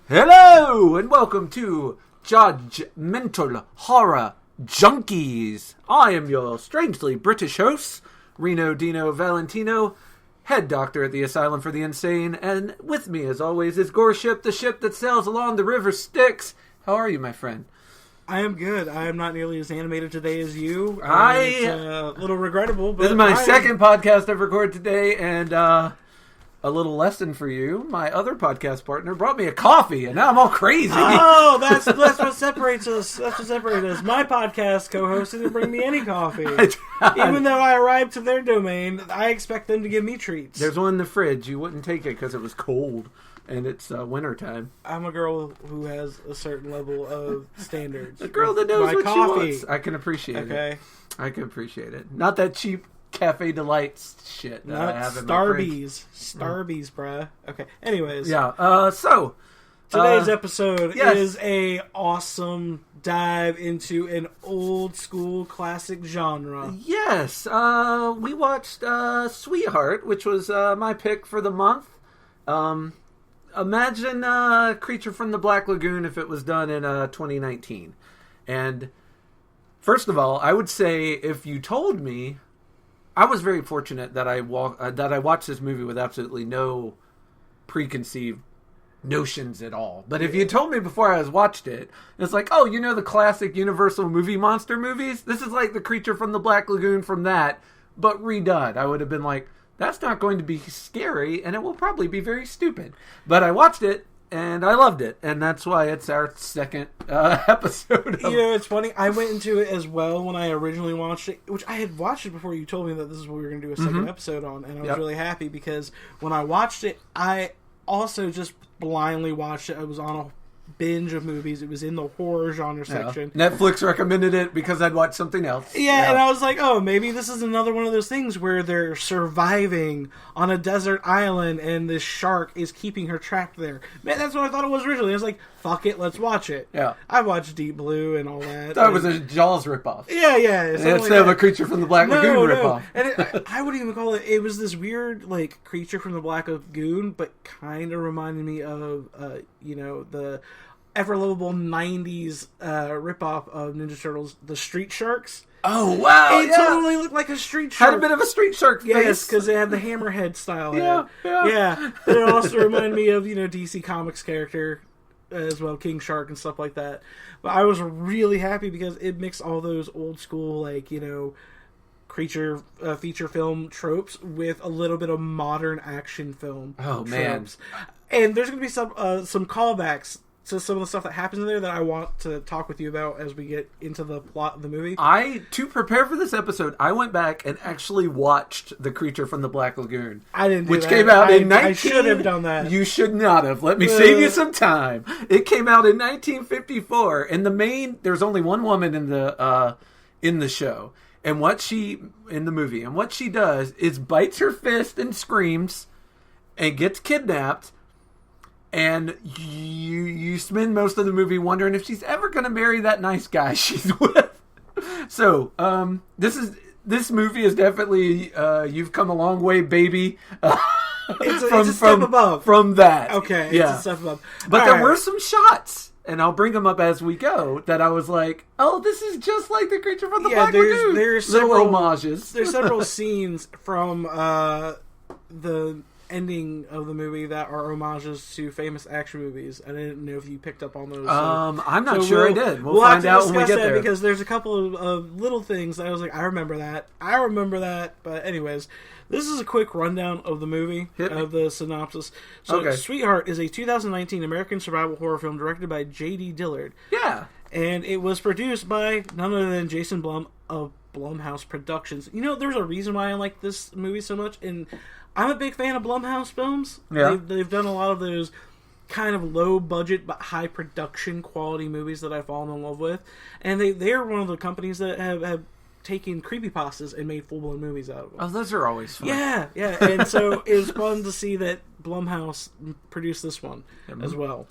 Hello, and welcome to Judgmental Horror Junkies. I am your strangely British host, Reno Dino Valentino, head doctor at the Asylum for the Insane, and with me, as always, is Goreship, the ship that sails along the river Styx. How are you, my friend? I am good. I am not nearly as animated today as you. It's a little regrettable, but this is my second podcast I've recorded today, and a little lesson for you. My other podcast partner brought me a coffee, and now I'm all crazy. Oh, that's what separates us. That's what separates us. My podcast co-host didn't bring me any coffee. Even though I arrived to their domain, I expect them to give me treats. There's one in the fridge. You wouldn't take it because it was cold, and it's wintertime. I'm a girl who has a certain level of standards. A girl that knows what coffee. she wants. I can appreciate it. Okay. I can appreciate it. Not that cheap Cafe Delights shit that I have in my fridge. Starbies, bruh. Okay. Anyways. Yeah. So today's episode is a awesome dive into an old school classic genre. Yes. We watched Sweetheart, which was my pick for the month. Imagine Creature from the Black Lagoon if it was done in 2019. And first of all, I would say if you told me, I was very fortunate that I watched this movie with absolutely no preconceived notions at all. But if you told me before I watched it, it's like, oh, you know the classic Universal movie monster movies? This is like the Creature from the Black Lagoon from that, but redone. I would have been like, that's not going to be scary, and it will probably be very stupid. But I watched it, and I loved it, and that's why it's our second episode. You know, it's funny. I went into it as well when I originally watched it, which I had watched it before you told me that this is what we were going to do a second episode on, and I was really happy because when I watched it, I also just blindly watched it. I was on a binge of movies. It was in the horror genre section. Netflix recommended it because I'd watched something else. Yeah, and I was like, oh, maybe this is another one of those things where they're surviving on a desert island and this shark is keeping her trapped there. Man, that's what I thought it was originally. I was like, fuck it, let's watch it. Yeah. I watched Deep Blue and all that. That was a Jaws ripoff. Yeah. Instead of a Creature from the Black Lagoon ripoff. And I wouldn't even call it, it was this weird, like, Creature from the Black Lagoon, but kind of reminded me of, the ever-lovable 90s ripoff of Ninja Turtles, the Street Sharks. Oh, wow! It totally looked like a street shark. Had a bit of a street shark face. Yes, because it had the hammerhead style head. Yeah. But it also reminded me of, DC Comics character as well, King Shark and stuff like that. But I was really happy because it mixed all those old school, creature feature film tropes with a little bit of modern action film tropes. Man. And there's going to be some callbacks to some of the stuff that happens in there that I want to talk with you about as we get into the plot of the movie. To prepare for this episode, I went back and actually watched The Creature from the Black Lagoon. I didn't do which that. Came out in 19... I should have done that. You should not have. Let me save you some time. It came out in 1954, and there's only one woman in the show, and what she does is bites her fist and screams, and gets kidnapped. And you spend most of the movie wondering if she's ever going to marry that nice guy she's with. So, this movie is definitely you've come a long way, baby. It's a step above. From that. Okay, yeah. It's a step above. But there were some shots, and I'll bring them up as we go, that I was like, oh, this is just like The Creature from the Black Lagoon. There's little several homages. There's several scenes from the ending of the movie that are homages to famous action movies. I didn't know if you picked up on those. I'm not sure I did. We'll find out when we get there. Because there's a couple of little things that I was like, I remember that. But anyways, this is a quick rundown of the movie, of the synopsis. So, Sweetheart is a 2019 American survival horror film directed by J.D. Dillard. Yeah. And it was produced by none other than Jason Blum of Blumhouse Productions. There's a reason why I like this movie so much, and I'm a big fan of Blumhouse films. Yeah. They've done a lot of those kind of low budget but high production quality movies that I've fallen in love with, and they're one of the companies that have taken creepypastas and made full-blown movies out of them. Oh, those are always fun. Yeah. And so it was fun to see that Blumhouse produced this one as well.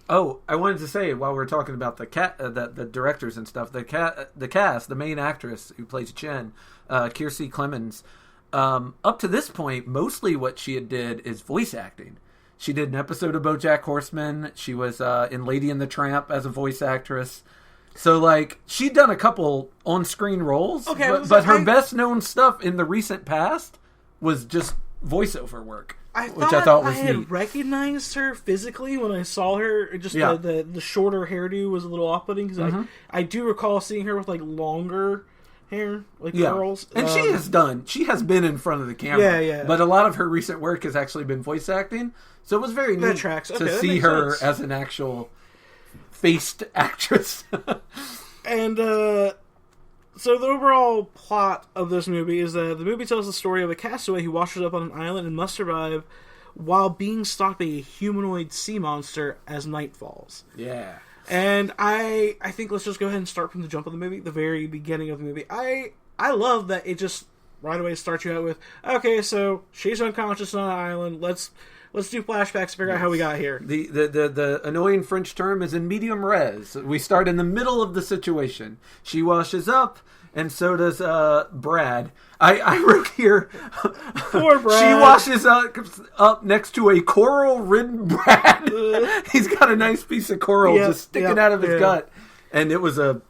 Oh, I wanted to say, while we're talking about the directors and stuff, the cast, the main actress who plays Chen, Kiersey Clemens, up to this point, mostly what she did is voice acting. She did an episode of BoJack Horseman. She was in Lady and the Tramp as a voice actress. So, like, she'd done a couple on-screen roles, but her best-known stuff in the recent past was just voiceover work, which I thought was neat. I had recognized her physically when I saw her. Just the shorter hairdo was a little off-putting, because I do recall seeing her with, like, longer hair, like curls. And she has been in front of the camera. But a lot of her recent work has actually been voice acting, so it was very neat to see her as an actual faced actress. And so the overall plot of this movie is that the movie tells the story of a castaway who washes up on an island and must survive while being stalked by a humanoid sea monster as night falls. Yeah. And I think let's just go ahead and start from the jump of the movie, the very beginning of the movie. I love that it just right away starts you out with, okay, so she's unconscious on an island, let's do flashbacks to figure out how we got here. The annoying French term is in medium res. We start in the middle of the situation. She washes up, and so does Brad. I wrote here, poor Brad. She washes up next to a coral-ridden Brad. He's got a nice piece of coral just sticking out of his gut. And it was a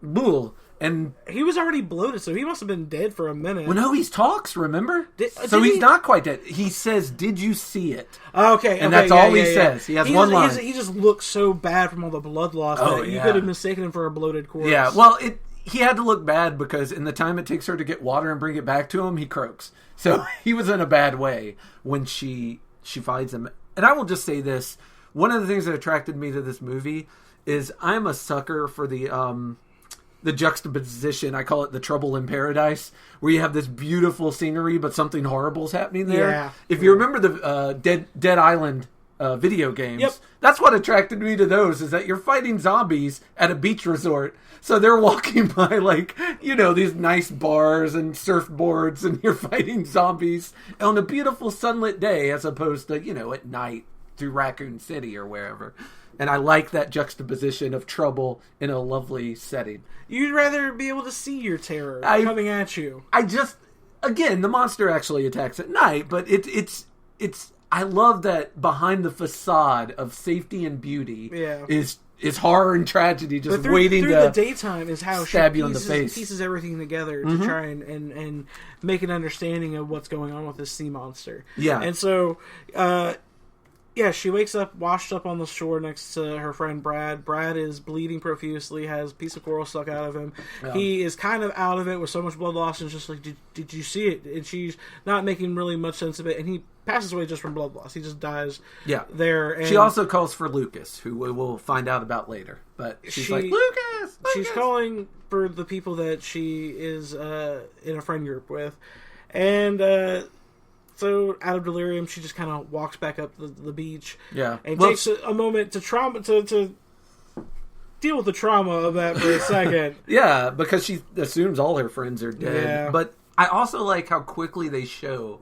bull. And he was already bloated, so he must have been dead for a minute. Well, no, he talks, remember? He's not quite dead. He says, "Did you see it?" Okay. And that's all he says. He has one line. He just looks so bad from all the blood loss that you could have mistaken him for a bloated corpse. Yeah, well, he had to look bad because in the time it takes her to get water and bring it back to him, he croaks. So he was in a bad way when she finds him. And I will just say this. One of the things that attracted me to this movie is I'm a sucker for the juxtaposition, I call it the trouble in paradise, where you have this beautiful scenery, but something horrible is happening there. Yeah. If you remember the Dead Island video games, that's what attracted me to those, is that you're fighting zombies at a beach resort. So they're walking by, like, these nice bars and surfboards, and you're fighting zombies on a beautiful sunlit day, as opposed to, at night through Raccoon City or wherever. And I like that juxtaposition of trouble in a lovely setting. You'd rather be able to see your terror coming at you. Again, the monster actually attacks at night, but it's. I love that behind the facade of safety and beauty is horror and tragedy just waiting through to the daytime is how stab she you in the face. Pieces everything together to try and make an understanding of what's going on with this sea monster. Yeah. And so she wakes up, washed up on the shore next to her friend Brad. Brad is bleeding profusely, has a piece of coral stuck out of him. Yeah. He is kind of out of it with so much blood loss, and just like, did you see it? And she's not making really much sense of it, and he passes away just from blood loss. He just dies there. And she also calls for Lucas, who we will find out about later. But she's like, Lucas! She's calling for the people that she is in a friend group with. And so, out of delirium, she just kind of walks back up the beach. Yeah. And takes a moment to deal with the trauma of that for a second. Yeah, because she assumes all her friends are dead. Yeah. But I also like how quickly they show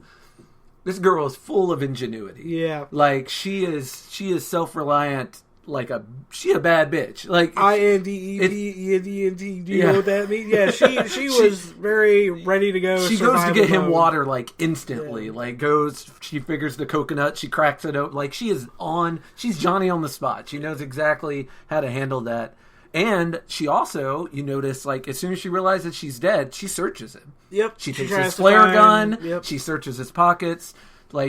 this girl is full of ingenuity. Yeah. Like, she is self-reliant. She a bad bitch. Like, INDEPEND. Do you know what that means? Yeah, she was very ready to go. She goes to get him water instantly. Yeah. She figures the coconut, she cracks it open. She's Johnny on the spot. She knows exactly how to handle that. And she also, you notice, as soon as she realizes she's dead, she searches him. Yep. She takes his flare gun. Yep. She searches his pockets.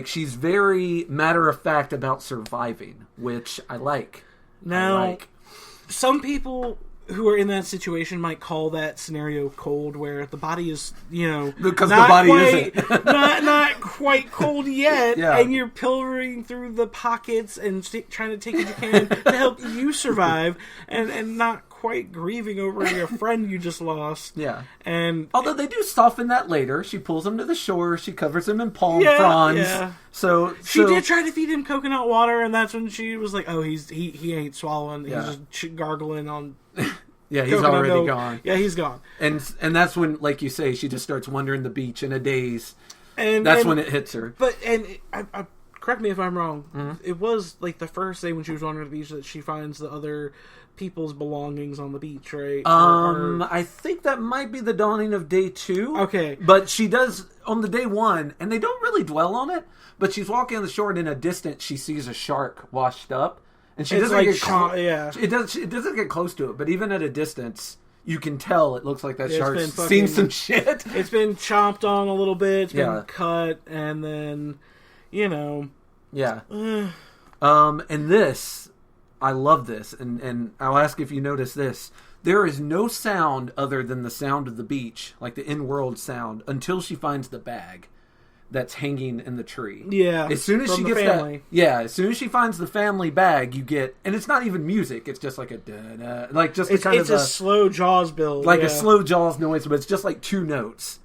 She's very matter-of-fact about surviving, which I like. Now, some people who are in that situation might call that scenario cold, where the body is, because the body isn't not quite cold yet, yeah. And you're pilfering through the pockets and trying to take what you can to help you survive, and not quite grieving over your friend you just lost. Yeah. And although they do soften that later, she pulls him to the shore, she covers him in palm fronds. Yeah. So she did try to feed him coconut water, and that's when she was like, "Oh, he ain't swallowing. He's just gargling on Yeah, he's already gone. Yeah, he's gone. And that's when, like you say, she just starts wandering the beach in a daze. And that's when it hits her. But I correct me if I'm wrong. Mm-hmm. It was like the first day when she was wandering the beach that she finds the other people's belongings on the beach, right? I think that might be the dawning of day 2. Okay. But she does on the day 1, and they don't really dwell on it, but she's walking on the shore and in a distance she sees a shark washed up. And she doesn't get close. Yeah. It doesn't get close to it, but even at a distance you can tell it looks like that shark's seen some shit. It's been chomped on a little bit, it's been cut, and then Yeah. And this, I love this, and I'll ask if you notice this. There is no sound other than the sound of the beach, like the in-world sound, until she finds the bag that's hanging in the tree. Yeah. As soon as she gets that, as soon as she finds the family bag, you get, and it's not even music. It's just like a da-da, like just it's a slow Jaws build, like a slow Jaws noise, but it's just like 2 notes.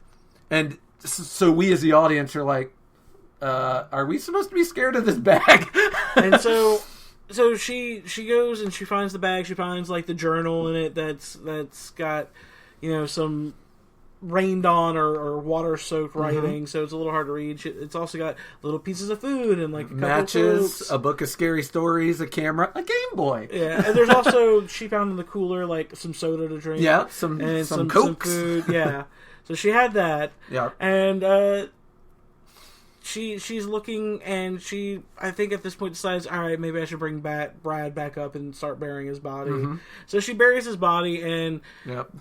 And so we as the audience are like, are we supposed to be scared of this bag? And so she goes and she finds the bag. She finds like the journal in it that's got some rained on or water soaked writing, so it's a little hard to read. It's also got little pieces of food and like a matches, a book of scary stories, a camera, a Game Boy. Yeah, and there's also she found in the cooler like some soda to drink. Yeah, some Cokes. Some food. Yeah, so she had that. Yeah, and she's looking, and I think at this point decides, all right, maybe I should bring Brad back up and start burying his body. Mm-hmm. So she buries his body and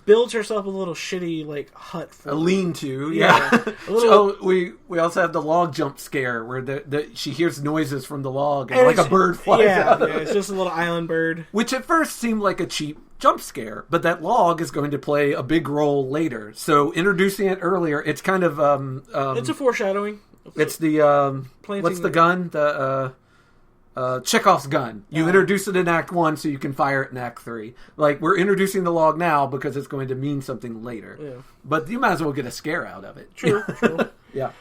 builds herself a little shitty like hut for a lean-to. Yeah. So we also have the log jump scare where she hears noises from the log and like a bird flies out. Yeah, it's just a little island bird. Which at first seemed like a cheap jump scare, but that log is going to play a big role later. So introducing it earlier, it's kind of it's a foreshadowing. It's the what's the gun? The Chekhov's gun. You introduce it in Act 1 so you can fire it in Act 3. Like, we're introducing the log now because it's going to mean something later. Yeah. But you might as well get a scare out of it. True. Yeah.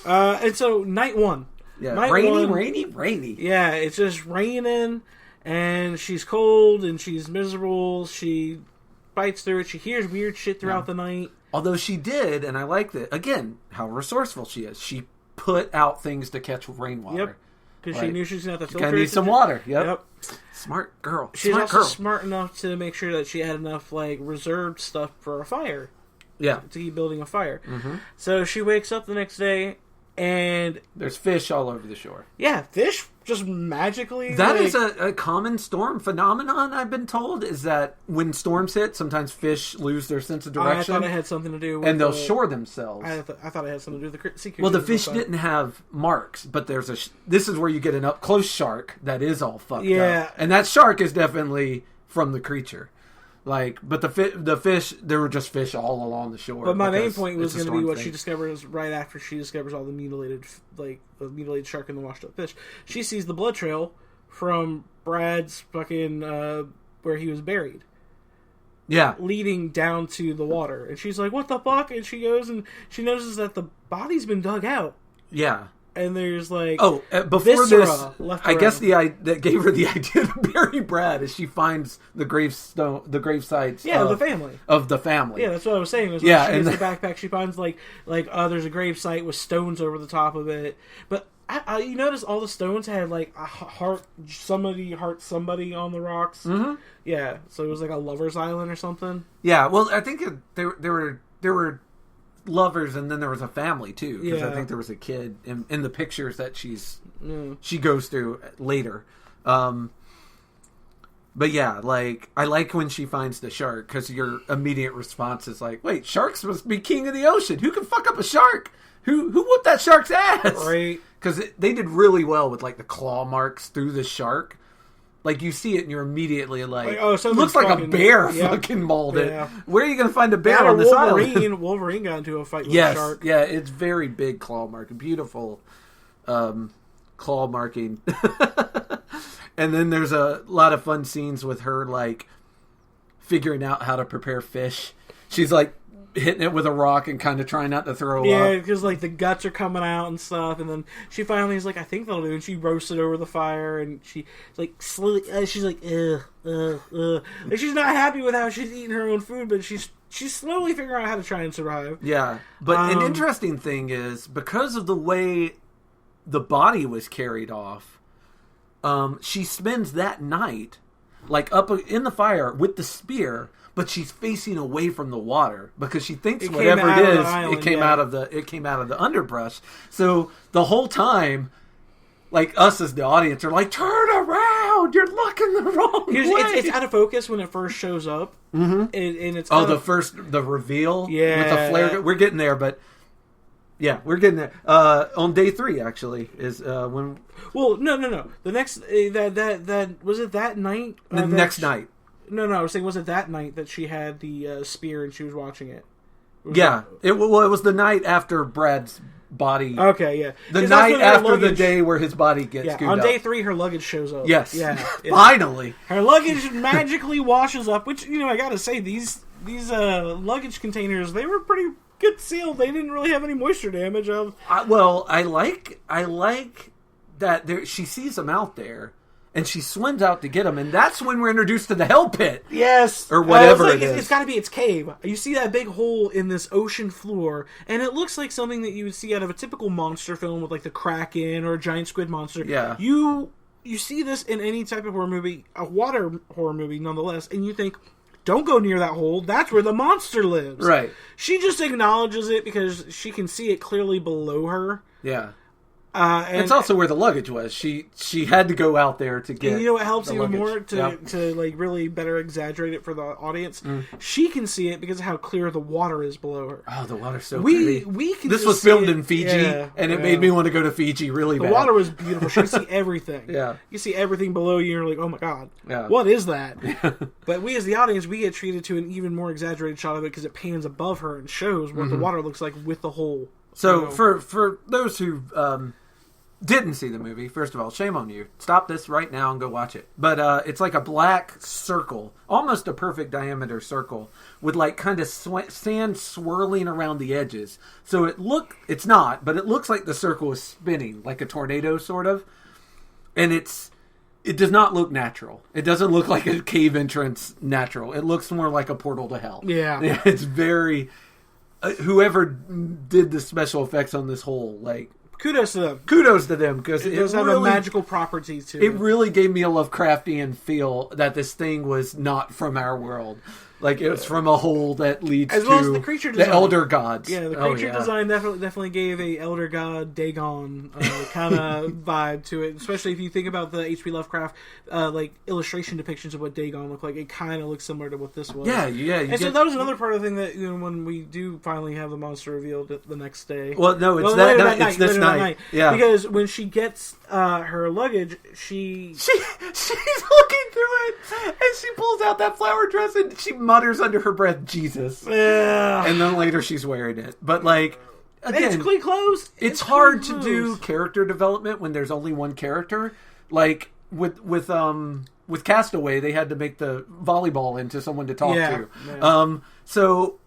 And so night 1. Yeah. Rainy. Yeah, it's just raining, and she's cold and she's miserable. She fights through it. She hears weird shit throughout the night. Although she did, and I like that again, how resourceful she is. She put out things to catch rainwater. Yep. Because she knew she was going to have to filter. She need some water. Yep. Smart girl. She's also smart enough to make sure that she had enough like reserved stuff for a fire. Yeah. To keep building a fire. Mm-hmm. So she wakes up the next day, and there's fish all over the shore. Yeah, fish just magically. That is a common storm phenomenon, I've been told, is that when storms hit, sometimes fish lose their sense of direction. I thought it had something to do with... And they'll shore themselves. I thought it had something to do with the sea creatures. Well, the fish didn't have marks, but there's this is where you get an up-close shark that is all fucked up. And that shark is definitely from the creature. Like, but the fish, there were just fish all along the shore. But my main point was going to be what she discovers right after she discovers all the mutilated shark and the washed up fish. She sees the blood trail from Brad's fucking where he was buried. Yeah, leading down to the water, and she's like, "What the fuck?" And she goes and she notices that the body's been dug out. Yeah. And there's like before this, I guess that gave her the idea to bury Brad is she finds the gravesites. of the family. Yeah, that's what I was saying. When she gets the backpack, she finds like there's a gravesite with stones over the top of it. But you notice all the stones had like a heart somebody on the rocks. Mm-hmm. Yeah, so it was like a lover's island or something. Yeah, well, I think there were lovers, and then there was a family too, because I think there was a kid in the pictures that she goes through later. But yeah, like, I like when she finds the shark, because your immediate response is like, wait, sharks must be king of the ocean. Who can fuck up a shark? Who whooped that shark's ass? Right. Because they did really well with like the claw marks through the shark. Like, you see it and you're immediately like it looks like a bear fucking mauled it. Yeah. Where are you going to find a bear on this island? Wolverine got into a fight with a shark. Yeah, it's very big claw mark. Beautiful claw marking. And then there's a lot of fun scenes with her, like, figuring out how to prepare fish. She's like, hitting it with a rock and kind of trying not to throw up. Yeah, because like the guts are coming out and stuff, and then she finally is like, I think that'll do, and she roasts it over the fire, and she like slowly, she's like, like she's not happy with how she's eating her own food, but she's slowly figuring out how to try and survive. Yeah, but an interesting thing is because of the way the body was carried off, she spends that night like up in the fire with the spear. But she's facing away from the water because she thinks whatever it is, it came out of the underbrush. So the whole time, like us as the audience are like, turn around! You're looking the wrong way. It's out of focus when it first shows up, and it's the reveal with the flare. We're getting there, but yeah, we're getting there. On day 3, actually, is when. Well, no. The next that was it that night. The next night. No, I was saying, was it that night that she had the spear and she was watching it? It was the night after Brad's body. Okay, yeah. The night after the day where his body gets screwed on up. day 3, her luggage shows up. Yes. Yeah. Finally. Her luggage magically washes up, which, I gotta say, these luggage containers, they were pretty good sealed. They didn't really have any moisture damage. I like that she sees them out there. And she swims out to get them, and that's when we're introduced to the hell pit. Yes. Or whatever it is. It's got to be its cave. You see that big hole in this ocean floor, and it looks like something that you would see out of a typical monster film with, like, the Kraken or a giant squid monster. Yeah. You see this in any type of horror movie, a water horror movie nonetheless, and you think, don't go near that hole. That's where the monster lives. Right. She just acknowledges it because she can see it clearly below her. Yeah. And it's also where the luggage was. She had to go out there to get. And you know what helps even luggage. more to like really better exaggerate it for the audience? She can see it because of how clear the water is below her. Oh, the water's so pretty. We can. This was filmed in Fiji, and it made me want to go to Fiji really bad. The water was beautiful. She could see everything. Yeah, you see everything below you, and you're like, oh my god, what is that? But we as the audience, we get treated to an even more exaggerated shot of it because it pans above her and shows what the water looks like with the hole. So for those who didn't see the movie, first of all, shame on you. Stop this right now and go watch it. But it's like a black circle, almost a perfect diameter circle, with like kind of sand swirling around the edges. So it's not, but it looks like the circle is spinning, like a tornado sort of. And it does not look natural. It doesn't look like a cave entrance natural. It looks more like a portal to hell. Yeah. It's very... whoever did the special effects on this hole, like... Kudos to them. Kudos to them, because it does have a magical property to it. It really gave me a Lovecraftian feel that this thing was not from our world. Like, it was from a hole that leads as well as the creature design. The elder gods. Yeah, the creature design definitely gave a elder god Dagon kind of vibe to it. Especially if you think about the H.P. Lovecraft like illustration depictions of what Dagon looked like. It kind of looks similar to what this was. Yeah. So that was another part of the thing that when we do finally have the monster revealed the next day. Well, no, it's that night. It's this night. Yeah, because when she gets her luggage, she's looking through it, and she pulls out that flower dress, and she mutters under her breath, Jesus. Yeah. And then later she's wearing it. But, like, again... It's clean clothes. It's hard to do character development when there's only one character. Like, with Castaway, they had to make the volleyball into someone to talk to. Yeah. So,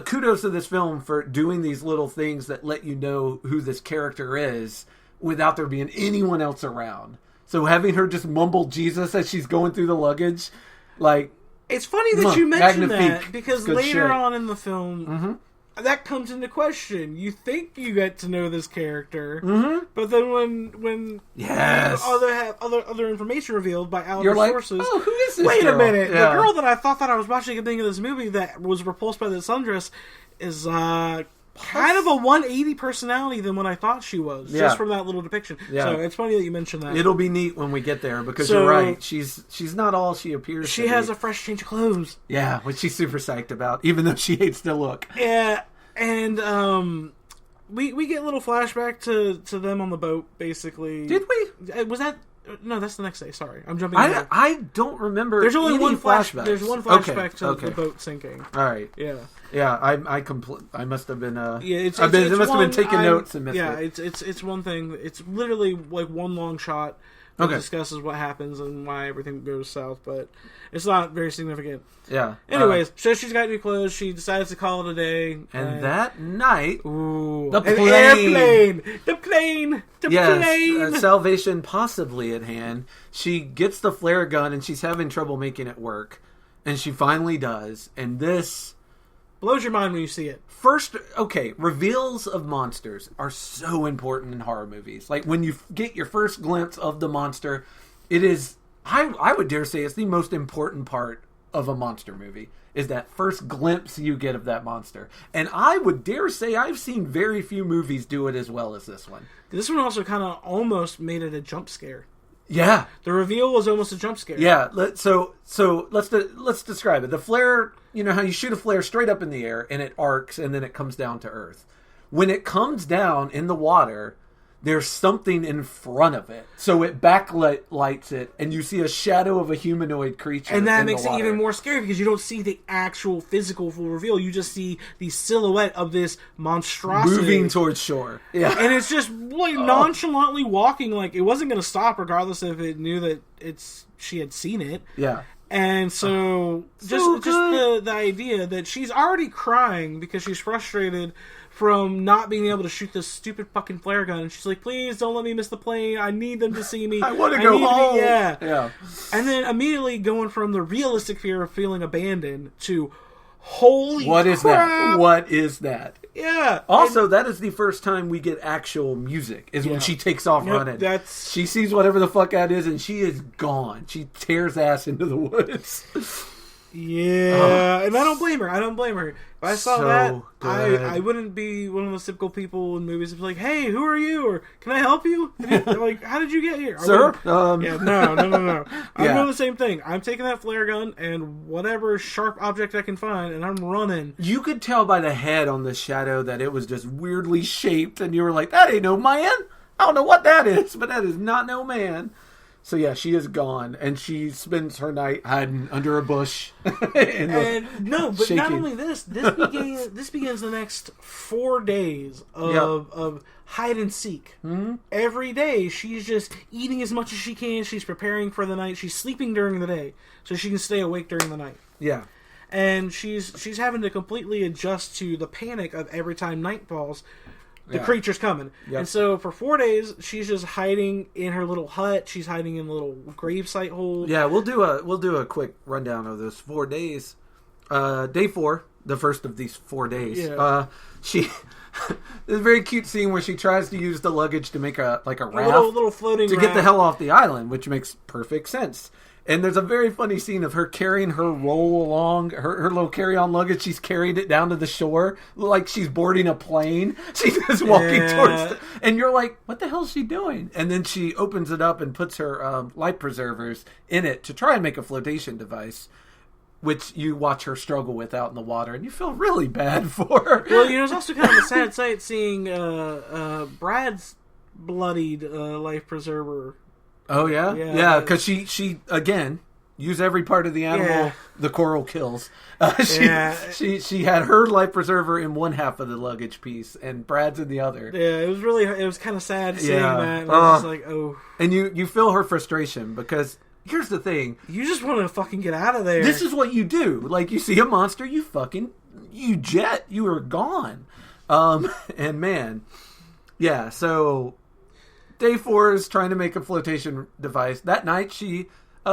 kudos to this film for doing these little things that let you know who this character is without there being anyone else around. So having her just mumble Jesus as she's going through the luggage, like... It's funny that you mentioned that, because later shit. On in the film, that comes into question. You think you get to know this character, but then when other information revealed by outer sources, oh, who is this Wait girl? a minute, the girl that I thought that I was watching at the beginning of this movie that was repulsed by the sundress is kind of a 180 personality than what I thought she was, just from that little depiction. Yeah. So it's funny that you mentioned that. It'll be neat when we get there, because you're right. She's not all she appears to be. She has a fresh change of clothes. Yeah, which she's super psyched about, even though she hates the look. Yeah, and we get a little flashback to them on the boat, basically. Did we? Was that... No, that's the next day. Sorry, I'm jumping. I don't remember. There's only one flashback. There's one flashback to the boat sinking. All right. Yeah. Yeah. I must have been. It must have been taking notes and missed it. Yeah. It's one thing. It's literally like one long shot that Okay. discusses what happens and why everything goes south, but it's not very significant. Yeah. Anyways, so she's got new clothes. She decides to call it a day. And that night, Ooh, the an plane. airplane! The plane! The plane! Salvation possibly at hand. She gets the flare gun and she's having trouble making it work. And she finally does. And this... blows your mind when you see it. First, okay, reveals of monsters are so important in horror movies. Like, when you get your first glimpse of the monster, it is, I would dare say, it's the most important part of a monster movie, is that first glimpse you get of that monster. And I would dare say I've seen very few movies do it as well as this one. This one also kind of almost made it a jump scare. Yeah. The reveal was almost a jump scare. Yeah, so let's describe it. The flare, you know how you shoot a flare straight up in the air and it arcs and then it comes down to earth. When it comes down in the water, there's something in front of it. So it backlights it and you see a shadow of a humanoid creature. And that makes it even more scary because you don't see the actual physical full reveal. You just see the silhouette of this monstrosity moving towards shore. Yeah. And it's just like nonchalantly walking, like it wasn't going to stop regardless if it knew that she had seen it. Yeah. And so just the idea that she's already crying because she's frustrated from not being able to shoot this stupid fucking flare gun. And she's like, please don't let me miss the plane. I need them to see me. I want to go home. Yeah. And then immediately going from the realistic fear of feeling abandoned to holy What is crap. that? What is that? Yeah. Also, that is the first time we get actual music, is when she takes off running. She sees whatever the fuck that is, and she is gone. She tears ass into the woods. Yeah, and I don't blame her. If I saw So that, good. I wouldn't be one of those typical people in movies that's like, hey, who are you? Or, can I help you? And they're like, how did you get here? Sir? Yeah, no. I'm doing the same thing. I'm taking that flare gun and whatever sharp object I can find, and I'm running. You could tell by the head on the shadow that it was just weirdly shaped, and you were like, that ain't no man. I don't know what that is, but that is not no man. So yeah, she is gone, and she spends her night hiding under a bush. Not only this begins the next 4 days of hide and seek. Mm-hmm. Every day, she's just eating as much as she can. She's preparing for the night. She's sleeping during the day so she can stay awake during the night. Yeah, and she's having to completely adjust to the panic of every time night falls. The creature's coming. Yep. And so for 4 days, she's just hiding in her little hut. She's hiding in the little gravesite hole. Yeah, we'll do a quick rundown of those 4 days. Day 4, the first of these 4 days. Yeah. There's a very cute scene where she tries to use the luggage to make a raft, little floating to raft. Get the hell off the island, which makes perfect sense. And there's a very funny scene of her carrying her roll along, her little carry-on luggage. She's carried it down to the shore like she's boarding a plane. She's just walking towards and you're like, what the hell is she doing? And then she opens it up and puts her life preservers in it to try and make a flotation device, which you watch her struggle with out in the water, and you feel really bad for her. Well, it's also kind of a sad sight seeing Brad's bloodied life preserver. Oh, yeah? Yeah, because she again, use every part of the animal the coral kills. She had her life preserver in one half of the luggage piece, and Brad's in the other. Yeah, it was kind of sad seeing that. And I was just like, oh. And you feel her frustration, because here's the thing. You just want to fucking get out of there. This is what you do. Like, you see a monster, you jet, you are gone. And man, yeah, so... Day 4 is trying to make a flotation device. That night, she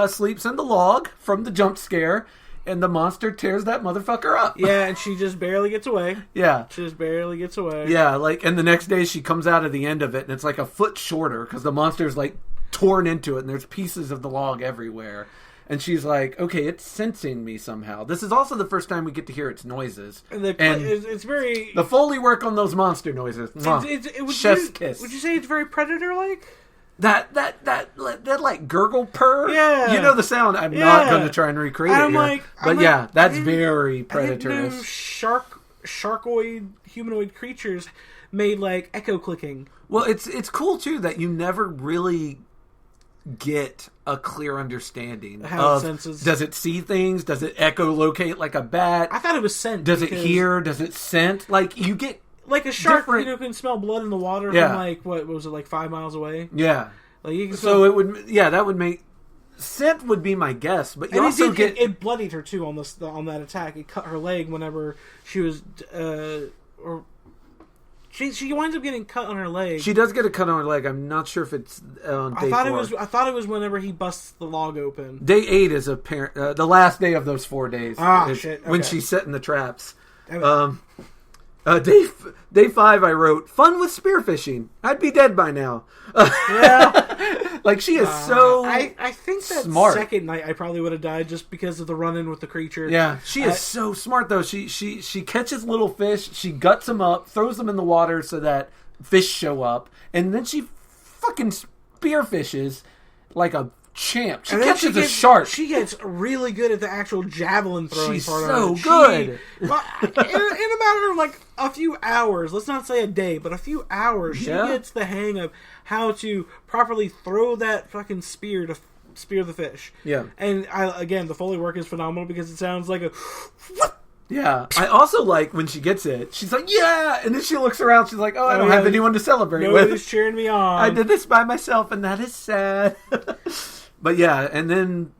sleeps in the log from the jump scare, and the monster tears that motherfucker up. Yeah, and she just barely gets away. Yeah. She just barely gets away. Yeah, and the next day she comes out of the end of it, and it's like a foot shorter, because the monster's, torn into it, and there's pieces of the log everywhere. And she's like, okay, it's sensing me somehow. This is also the first time we get to hear its noises. And it's very... The Foley work on those monster noises. Chef's kiss. Would you say it's very Predator-like? That like gurgle purr. Yeah. You know the sound. I'm not going to try and recreate it here. But that's very Predator-ish. Sharkoid humanoid creatures made echo clicking. Well, it's cool too that you never really get a clear understanding how of it senses. Does it see things? Does it echolocate like a bat? I thought it was scent. Does it hear? Does it scent? You get a shark can smell blood in the water from what was it, 5 miles away? Yeah. Like you can so it would, that would make scent would be my guess, but you also get it bloodied her too on that attack. It cut her leg whenever she was or. She winds up getting cut on her leg. She does get a cut on her leg. I'm not sure if it's on day 4. I thought it was whenever he busts the log open. Day 8 is the last day of those 4 days. Shit. Okay. When she's setting the traps. Day 5, I wrote, fun with spearfishing. I'd be dead by now. Yeah. Like, she is so I think that smart. Second night I probably would have died just because of the run-in with the creature. Yeah, she is so smart, though. She catches little fish, she guts them up, throws them in the water so that fish show up, and then she fucking spearfishes like a champ. She catches a shark. She gets really good at the actual javelin throwing She's part so of it. good. In a matter of like a few hours, let's not say a day, but a few hours, she gets the hang of how to properly throw that fucking spear to spear the fish. Yeah. And again, the Foley work is phenomenal because it sounds like a... Yeah. I also like when she gets it, she's like, yeah! And then she looks around, she's like, I don't have anyone to celebrate with. Nobody's cheering me on. I did this by myself, and that is sad. But yeah, and then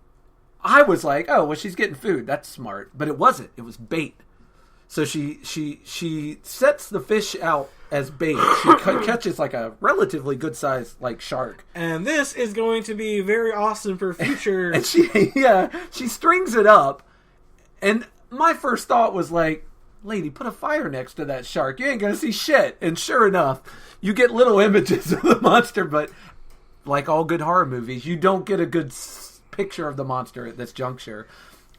I was like, oh, well, she's getting food. That's smart. But it wasn't. It was bait. So she sets the fish out as bait. She catches like a relatively good sized like shark. And this is going to be very awesome for future. And she strings it up. And my first thought was like, lady, put a fire next to that shark. You ain't going to see shit. And sure enough, you get little images of the monster, but like all good horror movies, you don't get a good picture of the monster at this juncture.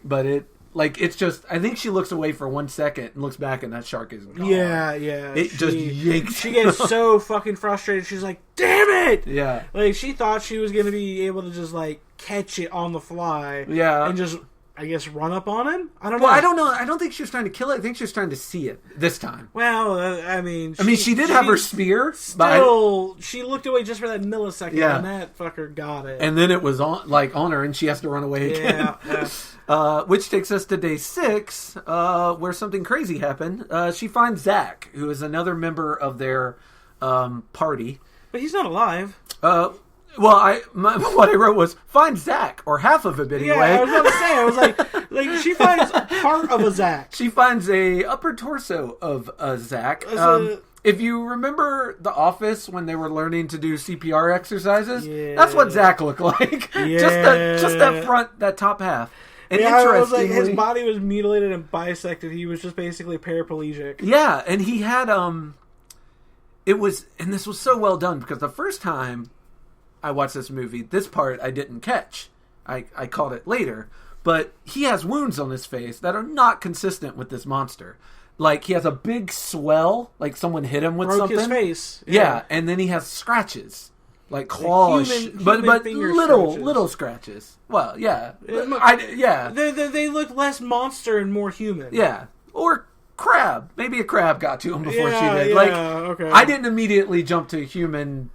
But it's just, I think she looks away for 1 second and looks back and that shark is gone. Yeah. It just yanks. She gets so fucking frustrated. She's like, damn it! Yeah. Like, she thought she was going to be able to just, like, catch it on the fly. Yeah. And just, I guess, run up on him? I don't know. Well, I don't know. I don't think she was trying to kill it. I think she was trying to see it this time. Well, I mean, she did have her spear. Still, she looked away just for that millisecond, and that fucker got it. And then it was on her, and she has to run away again. Yeah. Which takes us to day 6, where something crazy happened. She finds Zach, who is another member of their party. But he's not alive. Well, what I wrote was, find Zach, or half of him anyway. Yeah, I was about to say, I was like she finds part of a Zach. She finds a upper torso of a Zach. If you remember The Office when they were learning to do CPR exercises, that's what Zach looked like. Yeah. just that front, that top half. And I was like, his body was mutilated and bisected. He was just basically paraplegic. Yeah, and he had and this was so well done because the first time I watched this movie, this part I didn't catch. I caught it later. But he has wounds on his face that are not consistent with this monster. Like, he has a big swell, like someone hit him with something. Broke his face. Yeah, and then he has scratches. Like claws. But little scratches. Well, yeah. They look less monster and more human. Yeah. Or crab. Maybe a crab got to him before she did. Yeah, okay. I didn't immediately jump to human.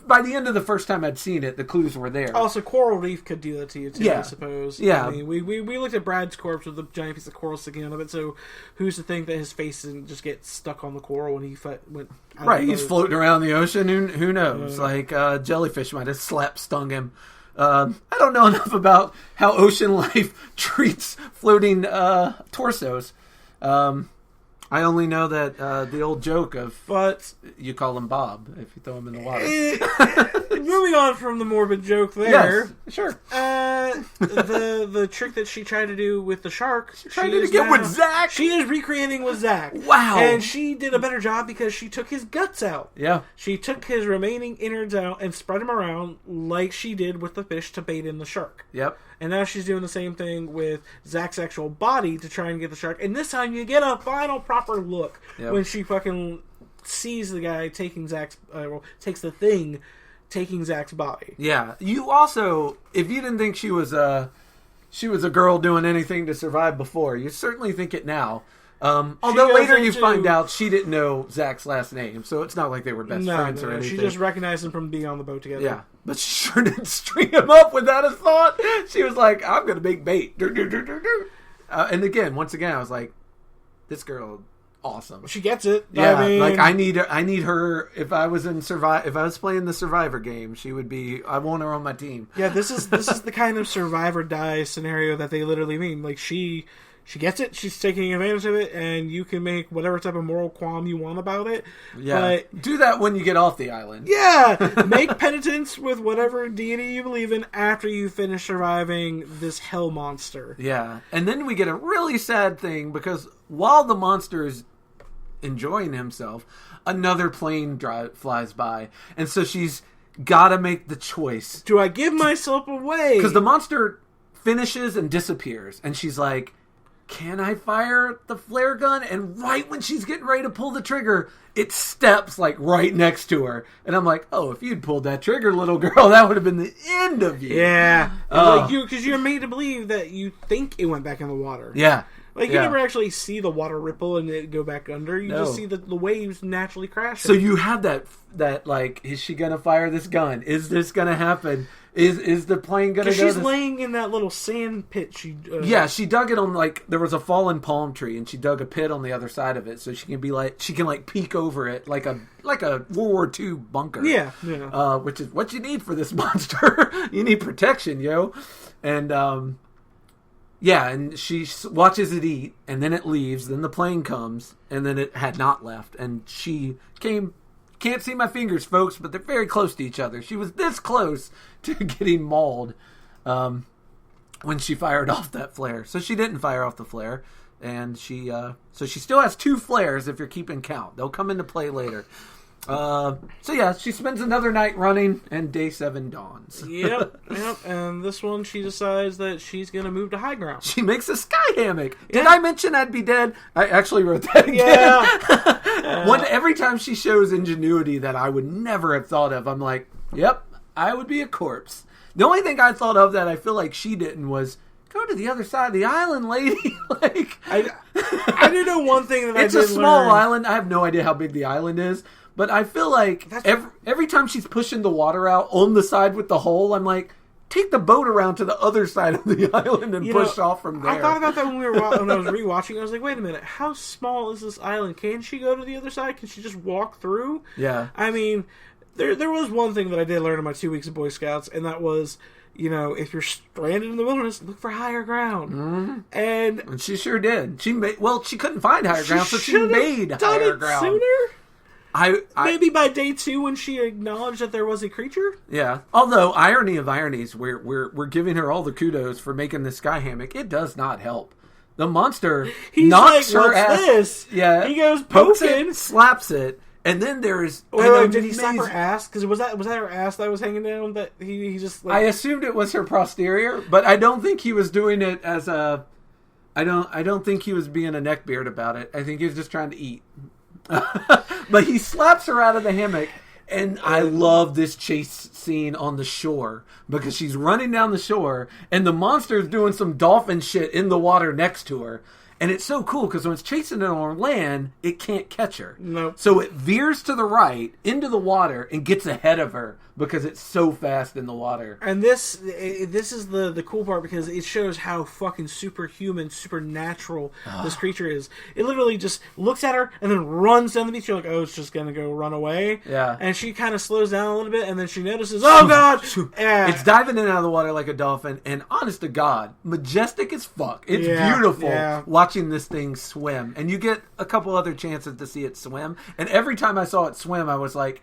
By the end of the first time I'd seen it, the clues were there. Also, coral reef could do that to you too, I suppose. Yeah. I mean, we looked at Brad's corpse with a giant piece of coral sticking out of it, so who's to think that his face didn't just get stuck on the coral when he went... Right, he's floating around the ocean, who knows? Jellyfish might have stung him. I don't know enough about how ocean life treats floating torsos. I only know that the old joke of you call him Bob if you throw him in the water. Moving on from the morbid joke there. Yes, sure. The trick that she tried to do with the shark. She tried to get with Zach. She is recreating with Zach. Wow. And she did a better job because she took his guts out. Yeah. She took his remaining innards out and spread them around like she did with the fish to bait in the shark. Yep. And now she's doing the same thing with Zach's actual body to try and get the shark. And this time you get a final proper look when she fucking sees the guy taking takes the thing taking Zach's body. Yeah. You also, if you didn't think she was a girl doing anything to survive before, you certainly think it now. Although later you find out she didn't know Zach's last name, so it's not like they were best friends or anything. She just recognized him from being on the boat together. Yeah, but she sure didn't string him up without a thought. She was like, I'm going to make bait. And once again, I was like, this girl awesome. She gets it. Yeah, I mean, like I need her. If I was playing the Survivor game, she would be. I want her on my team. Yeah, this is the kind of survive or die scenario that they literally mean. Like she gets it. She's taking advantage of it, and you can make whatever type of moral qualm you want about it. Yeah, but do that when you get off the island. Yeah, make penitence with whatever deity you believe in after you finish surviving this hell monster. Yeah, and then we get a really sad thing because while the monster is enjoying himself, another plane flies by, and so she's got to make the choice. Do I give myself away? Because the monster finishes and disappears, and she's like, can I fire the flare gun? And right when she's getting ready to pull the trigger, it steps like right next to her. And I'm like, oh, if you'd pulled that trigger, little girl, that would have been the end of you. Yeah. Like because you're made to believe that you think it went back in the water. Yeah. Like, you never actually see the water ripple and it go back under. You just see the waves naturally crashing. So you have that like, is she going to fire this gun? Is this going to happen? Is the plane going to go? She's laying in that little sand pit. She dug it on, like, there was a fallen palm tree, and she dug a pit on the other side of it, so she can peek over it like a World War II bunker. Yeah. Which is what you need for this monster. You need protection, yo. And and she watches it eat, and then it leaves. Then the plane comes, and then it had not left, and she came. Can't see my fingers, folks, but they're very close to each other. She was this close to getting mauled when she fired off that flare. So she didn't fire off the flare, and she still has 2 flares if you're keeping count. They'll come into play later. She spends another night running, and day 7 dawns. Yep. And this one, she decides that she's going to move to high ground. She makes a sky hammock. Yeah. Did I mention I'd be dead? I actually wrote that again. Yeah. Every time she shows ingenuity that I would never have thought of, I'm like, yep, I would be a corpse. The only thing I thought of that I feel like she didn't was, go to the other side of the island, lady. Like, I do know one thing that it's a small island. I have no idea how big the island is. But I feel like every time she's pushing the water out on the side with the hole, I'm like, take the boat around to the other side of the island and push off from there. I thought about that when I was rewatching. I was like, wait a minute, how small is this island? Can she go to the other side? Can she just walk through? Yeah. I mean, there was one thing that I did learn in my 2 weeks of Boy Scouts, and that was, if you're stranded in the wilderness, look for higher ground. Mm-hmm. And she sure did. She couldn't find higher ground, so she made higher ground. Sooner? Maybe by day 2 when she acknowledged that there was a creature? Yeah. Although, irony of ironies, we're giving her all the kudos for making this sky hammock. It does not help. The monster knocks her ass. This? Yeah. He goes pokes poking. it, slaps it, and then there's... did he slap her ass? Because was that her ass that was hanging down? That he just... I assumed it was her posterior, but I don't think he was doing it as a... I don't think he was being a neckbeard about it. I think he was just trying to eat. But he slaps her out of the hammock, and I love this chase scene on the shore because she's running down the shore and the monster's doing some dolphin shit in the water next to her. And it's so cool because when it's chasing it on land, it can't catch her. Nope. So it veers to the right into the water and gets ahead of her because it's so fast in the water. And this is the cool part because it shows how fucking superhuman, supernatural this creature is. It literally just looks at her and then runs down the beach. You're like, oh, it's just going to go run away. Yeah. And she kind of slows down a little bit and then she notices, oh, God! Yeah. It's diving in and out of the water like a dolphin. And honest to God, majestic as fuck. It's beautiful watching this thing swim. And you get a couple other chances to see it swim. And every time I saw it swim, I was like,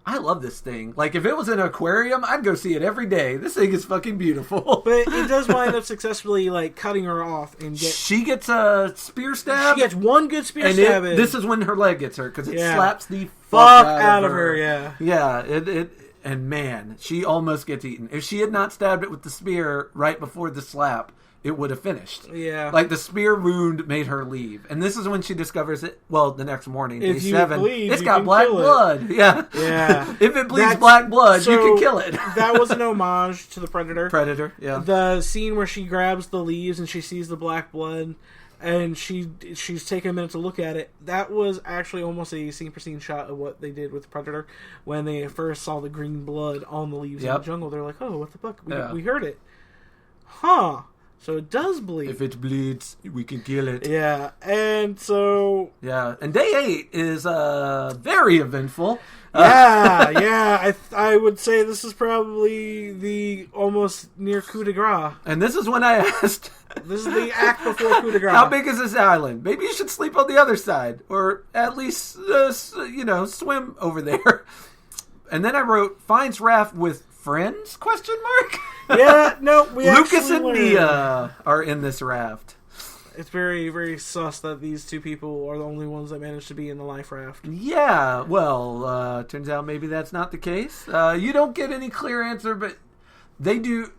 I love this thing. Like, if it was in an aquarium, I'd go see it every day. This thing is fucking beautiful. But it does wind up successfully, like, cutting her off. And she gets a spear stab. She gets one good spear stab. This is when her leg gets hurt, because it slaps the fuck out of her. Yeah. Yeah, and man, she almost gets eaten. If she had not stabbed it with the spear right before the slap, it would have finished. Yeah. Like, the spear wound made her leave. And this is when she discovers it, well, the next morning, day 7. It's got black blood. Yeah. Yeah. If it bleeds black blood, you can kill it. That was an homage to the Predator. Yeah. The scene where she grabs the leaves and she sees the black blood and she's taking a minute to look at it. That was actually almost a scene-for-scene shot of what they did with the Predator when they first saw the green blood on the leaves in the jungle. They're like, oh, what the fuck? We heard it. Huh. So it does bleed. If it bleeds, we can kill it. Yeah, and so... Yeah, and day 8 is very eventful. Yeah. I would say this is probably the almost near coup de grace. And this is when I asked... This is the act before coup de grace. How big is this island? Maybe you should sleep on the other side. Or at least, swim over there. And then I wrote, finds raft with friends? ? Yeah, no, we Lucas and learned. Mia are in this raft. It's very, very sus that these two people are the only ones that managed to be in the life raft. Yeah, well, turns out maybe that's not the case. You don't get any clear answer, but they do.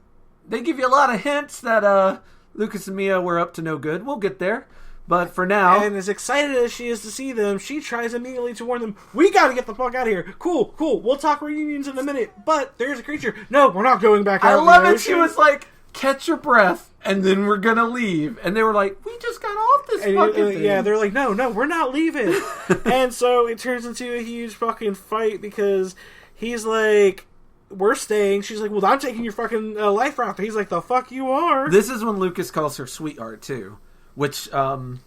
They give you a lot of hints that Lucas and Mia were up to no good. We'll get there. But for now... And as excited as she is to see them, she tries immediately to warn them, we gotta get the fuck out of here. Cool. We'll talk reunions in a minute. But there's a creature. No, we're not going back out. I love it. She was like, catch your breath, and then we're gonna leave. And they were like, we just got off this fucking thing. Yeah, they're like, no, we're not leaving. And so it turns into a huge fucking fight because he's like... We're staying. She's like, well, I'm taking your fucking life raft. He's like, the fuck you are. This is when Lucas calls her sweetheart, too. Which, I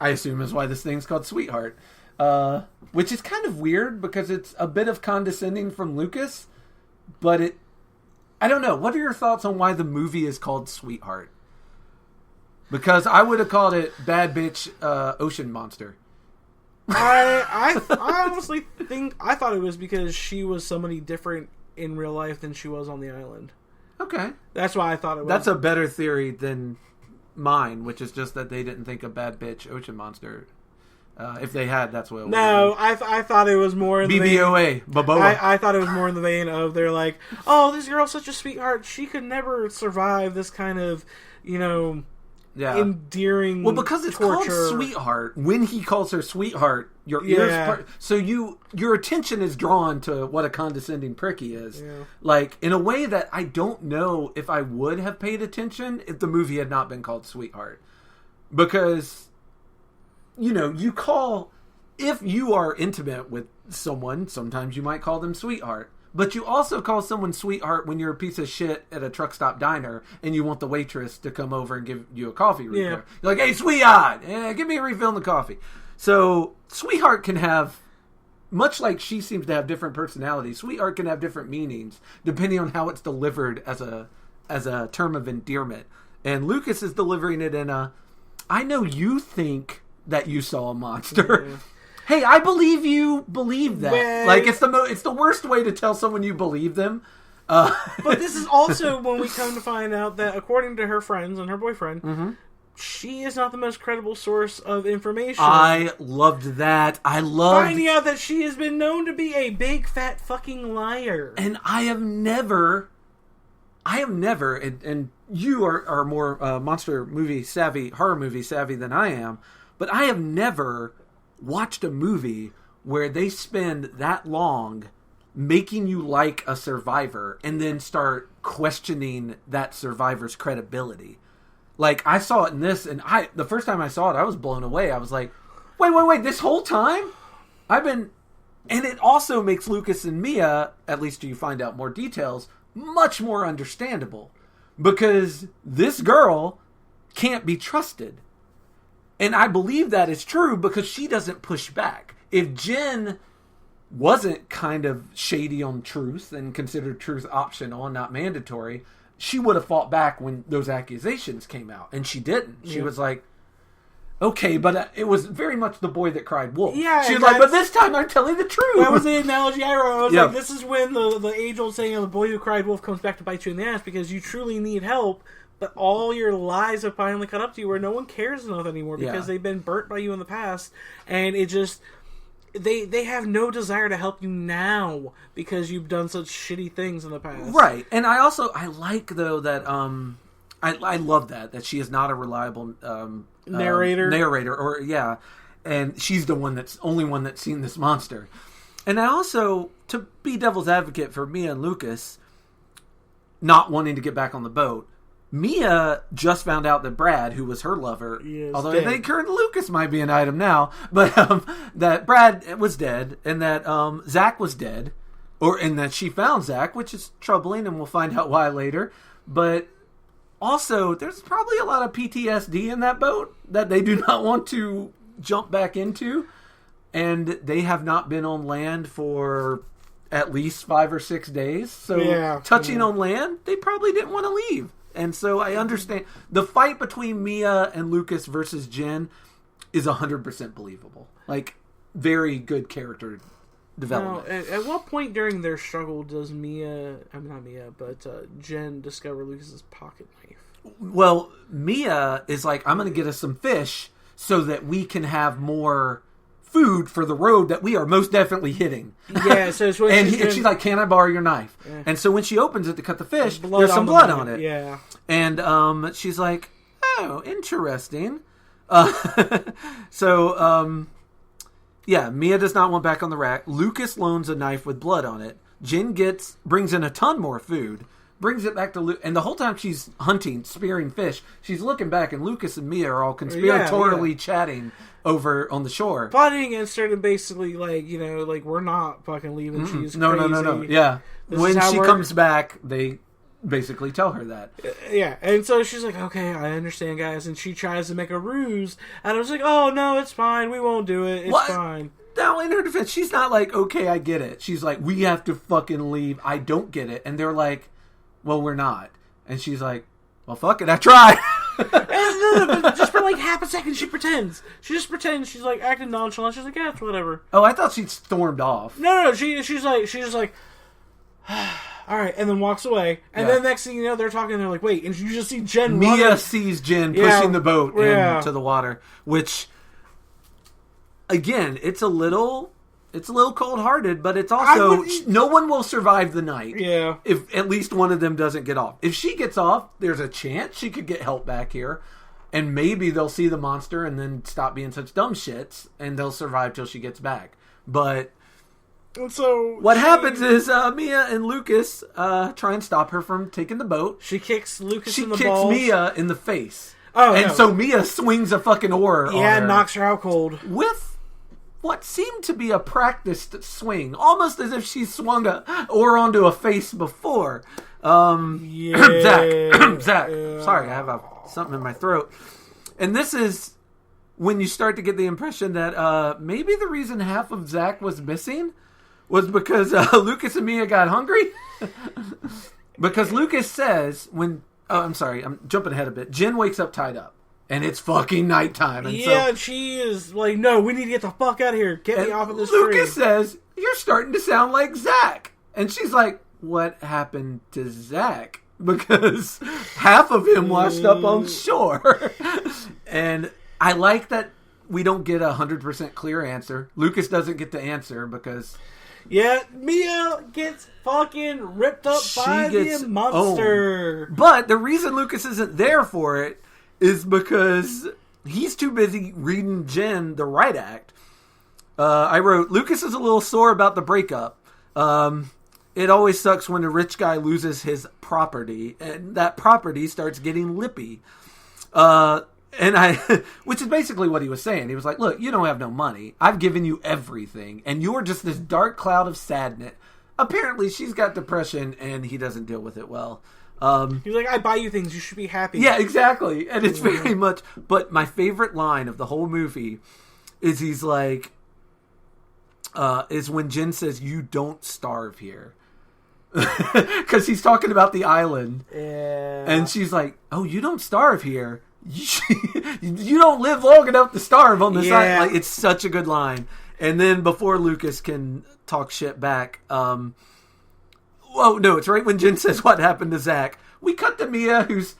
assume is why this thing's called Sweetheart. Which is kind of weird, because it's a bit of condescending from Lucas. But I don't know. What are your thoughts on why the movie is called Sweetheart? Because I would have called it Bad Bitch Ocean Monster. I honestly think... I thought it was because she was somebody different in real life than she was on the island. Okay. That's why I thought it was. That's a better theory than mine, which is just that they didn't think of Bad Bitch Ocean Monster. If they had, that's what it would No, I thought it was more in the BBOA, Baboa. I thought it was more in the vein of they're like, oh, this girl's such a sweetheart. She could never survive this kind of, endearing Well, because it's torture. called Sweetheart. When he calls her Sweetheart, your ears so your attention is drawn to what a condescending prick he is. Yeah. Like, in a way that I don't know if I would have paid attention if the movie had not been called Sweetheart. Because, if you are intimate with someone, sometimes you might call them Sweetheart. But you also call someone sweetheart when you're a piece of shit at a truck stop diner and you want the waitress to come over and give you a coffee refill. Yeah. You're like, hey, sweetheart, give me a refill in the coffee. So, sweetheart can have, much like she seems to have different personalities, sweetheart can have different meanings depending on how it's delivered as a term of endearment. And Lucas is delivering it in I know you think that you saw a monster. Yeah. Hey, I believe you believe that. Well, like, it's the worst way to tell someone you believe them. But this is also when we come to find out that, according to her friends and her boyfriend, she is not the most credible source of information. I loved that. Finding out that she has been known to be a big, fat fucking liar. And I have never, and you are more monster movie savvy, horror movie savvy than I am, but I have never watched a movie where they spend that long making you like a survivor and then start questioning that survivor's credibility. Like, I saw it in this, and the first time I saw it, I was blown away. I was like, wait, this whole time? And it also makes Lucas and Mia, at least you find out more details, much more understandable. Because this girl can't be trusted. And I believe that is true because she doesn't push back. If Jen wasn't kind of shady on truth and considered truth optional and not mandatory, she would have fought back when those accusations came out. And she didn't. She was like, okay, but it was very much the boy that cried wolf. Yeah, she was like, but this time I'm telling the truth. That was the analogy I wrote. I was like, this is when the age-old saying of the boy who cried wolf comes back to bite you in the ass because you truly need help. But all your lies have finally caught up to you where no one cares enough anymore because they've been burnt by you in the past. And it just... They have no desire to help you now because you've done such shitty things in the past. Right. And I like, though, that... I love that she is not a reliable... narrator. Or, and she's the only one that's seen this monster. And I also, to be devil's advocate for Mia and Lucas, not wanting to get back on the boat... Mia just found out that Brad, who was her lover, although dead. I think her and Lucas might be an item now, but that Brad was dead, and that Zach was dead, and that she found Zach, which is troubling, and we'll find out why later. But Also, there's probably a lot of PTSD in that boat that they do not want to jump back into. And they have not been on land for at least 5 or 6 days. So touching on land, they probably didn't want to leave. And so I understand. The fight between Mia and Lucas versus Jen is 100% believable. Like, very good character development. Now, at what point during their struggle does Jen discover Lucas's pocket knife? Well, Mia is like, I'm going to get us some fish so that we can have more food for the road that we are most definitely hitting. Yeah, so it's when she's like, can I borrow your knife? Yeah. And so when she opens it to cut the fish, there's some blood on it. Yeah. And she's like, oh, interesting. Yeah, Mia does not want back on the rack. Lucas loans a knife with blood on it. Jen brings in a ton more food, brings it back to Lucas, and the whole time she's hunting, spearing fish, she's looking back, and Lucas and Mia are all conspiratorially chatting over on the shore, plotting against her, and basically like, we're not fucking leaving. She's no. Yeah, when she comes back, they basically tell her that. Yeah, and so she's like, okay, I understand, guys, and she tries to make a ruse, and I was like, oh no, it's fine, we won't do it, it's fine. Now, in her defense, she's not like, okay, I get it. She's like, we have to fucking leave, I don't get it. And they're like, well, we're not. And she's like, well, fuck it, I tried. But just for like half a second, she pretends. She just pretends. She's like acting nonchalant. She's like, yeah, it's whatever. Oh, I thought she stormed off. No. She's just like, all right, and then walks away. And then next thing you know, they're talking. And they're like, wait, and you just see Jen. Mia sees Jen pushing the boat into the water, which, again, it's a little cold-hearted, but it's also no one will survive the night. Yeah, if at least one of them doesn't get off. If she gets off, there's a chance she could get help back here, and maybe they'll see the monster and then stop being such dumb shits, and they'll survive till she gets back. But so what happens is Mia and Lucas try and stop her from taking the boat. She kicks Lucas in the balls. She kicks Mia in the face. Oh, and so Mia swings a fucking oar. Yeah, and knocks her out cold with what seemed to be a practiced swing, almost as if she swung a oar onto a face before. Zach. Sorry, I have something in my throat. And this is when you start to get the impression that maybe the reason half of Zach was missing was because Lucas and Mia got hungry. Because Lucas says I'm sorry, I'm jumping ahead a bit. Jen wakes up tied up. And it's fucking nighttime. And she is like, no, we need to get the fuck out of here. Get me off of this Lucas says, you're starting to sound like Zach. And she's like, what happened to Zach? Because half of him washed up on shore. And I like that we don't get 100% clear answer. Lucas doesn't get the answer because... Yeah, Mia gets fucking ripped up by the monster. Owned. But the reason Lucas isn't there for it is because he's too busy reading Jen the right act. I wrote, Lucas is a little sore about the breakup. It always sucks when a rich guy loses his property, and that property starts getting lippy. Which is basically what he was saying. He was like, look, you don't have no money. I've given you everything, and you're just this dark cloud of sadness. Apparently, she's got depression, and he doesn't deal with it well. He's like, I buy you things, you should be happy. Yeah, exactly. And it's very much... But my favorite line of the whole movie is he's like... is when Jen says, you don't starve here. Because he's talking about the island. Yeah. And she's like, oh, you don't starve here? You don't live long enough to starve on this island. Like, it's such a good line. And then before Lucas can talk shit back... Oh, no, it's right when Jen says what happened to Zach. We cut to Mia, who's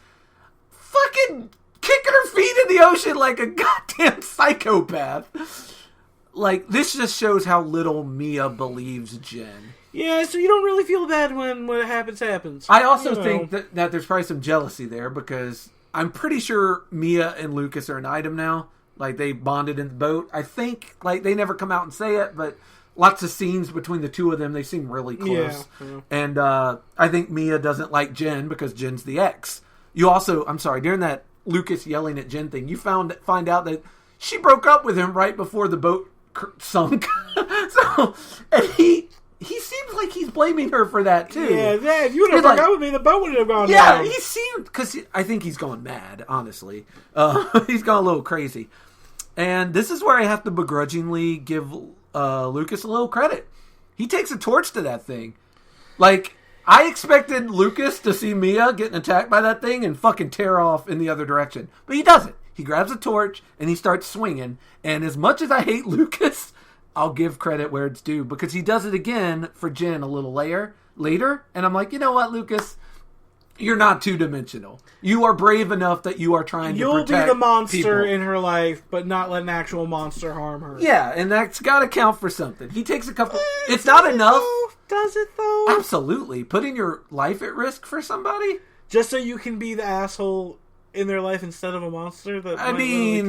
fucking kicking her feet in the ocean like a goddamn psychopath. Like, this just shows how little Mia believes Jen. Yeah, so you don't really feel bad when what happens. I also think that there's probably some jealousy there, because I'm pretty sure Mia and Lucas are an item now. Like, they bonded in the boat. I think, like, they never come out and say it, but... Lots of scenes between the two of them. They seem really close. Yeah. And I think Mia doesn't like Jen because Jen's the ex. You also, I'm sorry, during that Lucas yelling at Jen thing, you find out that she broke up with him right before the boat sunk. So, and he seems like he's blaming her for that too. Yeah, if you would have broke up with me, the boat would have gone down. Yeah, he seemed, because I think he's gone mad, honestly. He's gone a little crazy. And this is where I have to begrudgingly give Lucas a little credit. He takes a torch to that thing. Like, I expected Lucas to see Mia getting attacked by that thing and fucking tear off in the other direction. But he doesn't. He grabs a torch and he starts swinging. And as much as I hate Lucas, I'll give credit where it's due. Because he does it again for Jen a little later. And I'm like, you know what, Lucas? You're not two-dimensional. You are brave enough that you are trying to protect You'll be the monster people in her life, but not let an actual monster harm her. Yeah, and that's got to count for something. He takes a couple... It's not enough. Does it, though? Absolutely. Putting your life at risk for somebody? Just so you can be the asshole in their life instead of a monster? I mean,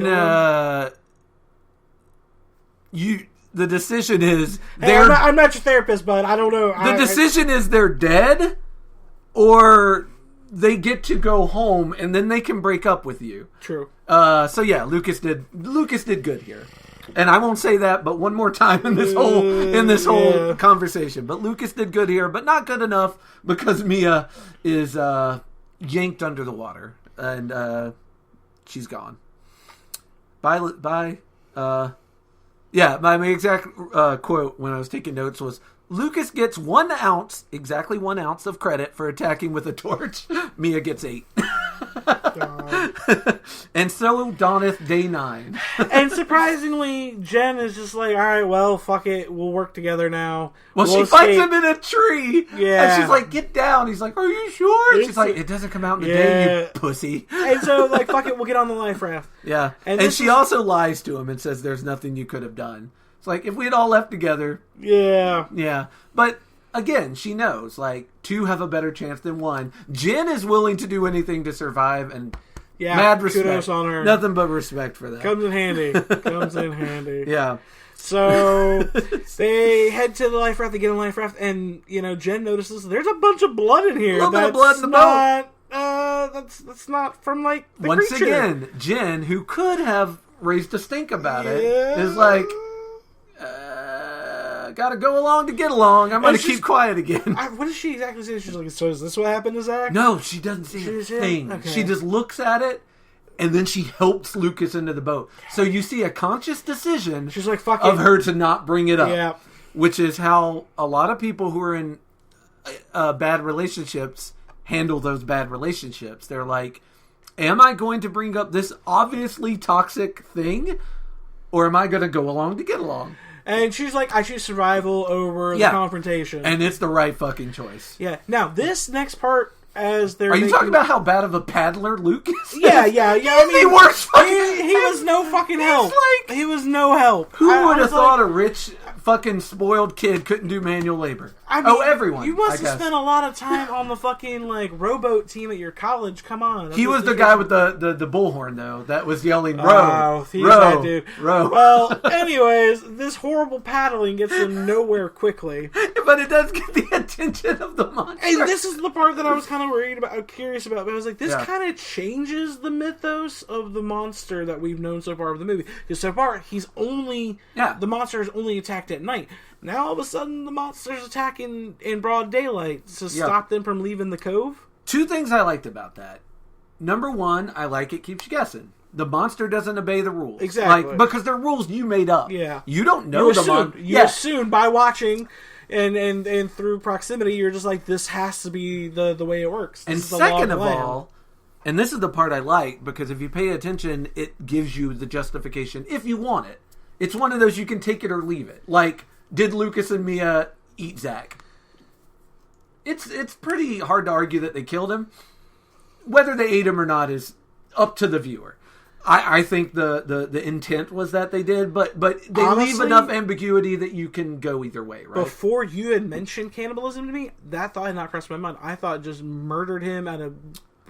the decision is... Hey, I'm not your therapist, bud. I don't know. The decision is they're dead, or... they get to go home, and then they can break up with you. True. So yeah, Lucas did good here, and I won't say that, but one more time in this whole conversation. But Lucas did good here, but not good enough because Mia is yanked under the water, and she's gone. Bye. Yeah, my exact quote when I was taking notes was, Lucas gets 1 ounce, exactly 1 ounce of credit for attacking with a torch. Mia gets 8. And so dawneth day 9. And surprisingly, Jen is just like, all right, well, fuck it. We'll work together now. Well, she finds him in a tree. Yeah. And she's like, get down. He's like, are you sure? And she's like, it doesn't come out in the day, you pussy. And so, like, fuck it, we'll get on the life raft. Yeah. And she also lies to him and says there's nothing you could have done. It's like, if we had all left together... Yeah. Yeah. But, again, she knows, like, 2 have a better chance than 1. Jen is willing to do anything to survive, and mad respect. Kudos on her. Nothing but respect for that. Comes in handy. Yeah. So, they head to the life raft, they get on the life raft, and, Jen notices there's a bunch of blood in here. A little bit of blood in the boat. That's not from, like, the Once creature. again, Jen, who could have raised a stink about it, is like... gotta go along to get along. I'm gonna keep quiet again. What does she exactly say? She's like, so is this what happened to Zach? No, she doesn't say a thing. Okay. She just looks at it, and then she helps Lucas into the boat. So you see a conscious decision She's like, fuck of her to not bring it up. Yeah. Which is how a lot of people who are in bad relationships handle those bad relationships. They're like, am I going to bring up this obviously toxic thing, or am I going to go along to get along? And she's like, I choose survival over the confrontation. And it's the right fucking choice. Yeah. Now, this next part, as they're Are you talking about how bad of a paddler Luke is? Yeah. He's the worst fucking... He was no fucking help. He was no help. Who would have thought a rich... fucking spoiled kid couldn't do manual labor. I mean, everyone. You must have spent a lot of time on the fucking rowboat team at your college. Come on. He was the guy with the bullhorn though that was yelling row. He's that dude. Row. Well, anyways, this horrible paddling gets them nowhere quickly. But it does get the attention of the monster. And this is the part that I was kind of curious about. But I was like, this kind of changes the mythos of the monster that we've known so far of the movie. Because so far, the monster is only attacked at night. Now all of a sudden the monster's attacking in broad daylight to stop them from leaving the cove. 2 things I liked about that. Number 1, I like it keeps you guessing. The monster doesn't obey the rules. Exactly. Because they're rules you made up. Yeah. You don't know the monster. You assume by watching and through proximity, you're just like, this has to be the way it works. And second of all, and this is the part I like, because if you pay attention, it gives you the justification if you want it. It's one of those you can take it or leave it. Like, did Lucas and Mia eat Zach? It's pretty hard to argue that they killed him. Whether they ate him or not is up to the viewer. I think the intent was that they did, but they honestly, leave enough ambiguity that you can go either way, right? Before you had mentioned cannibalism to me, that thought had not crossed my mind. I thought just murdered him out of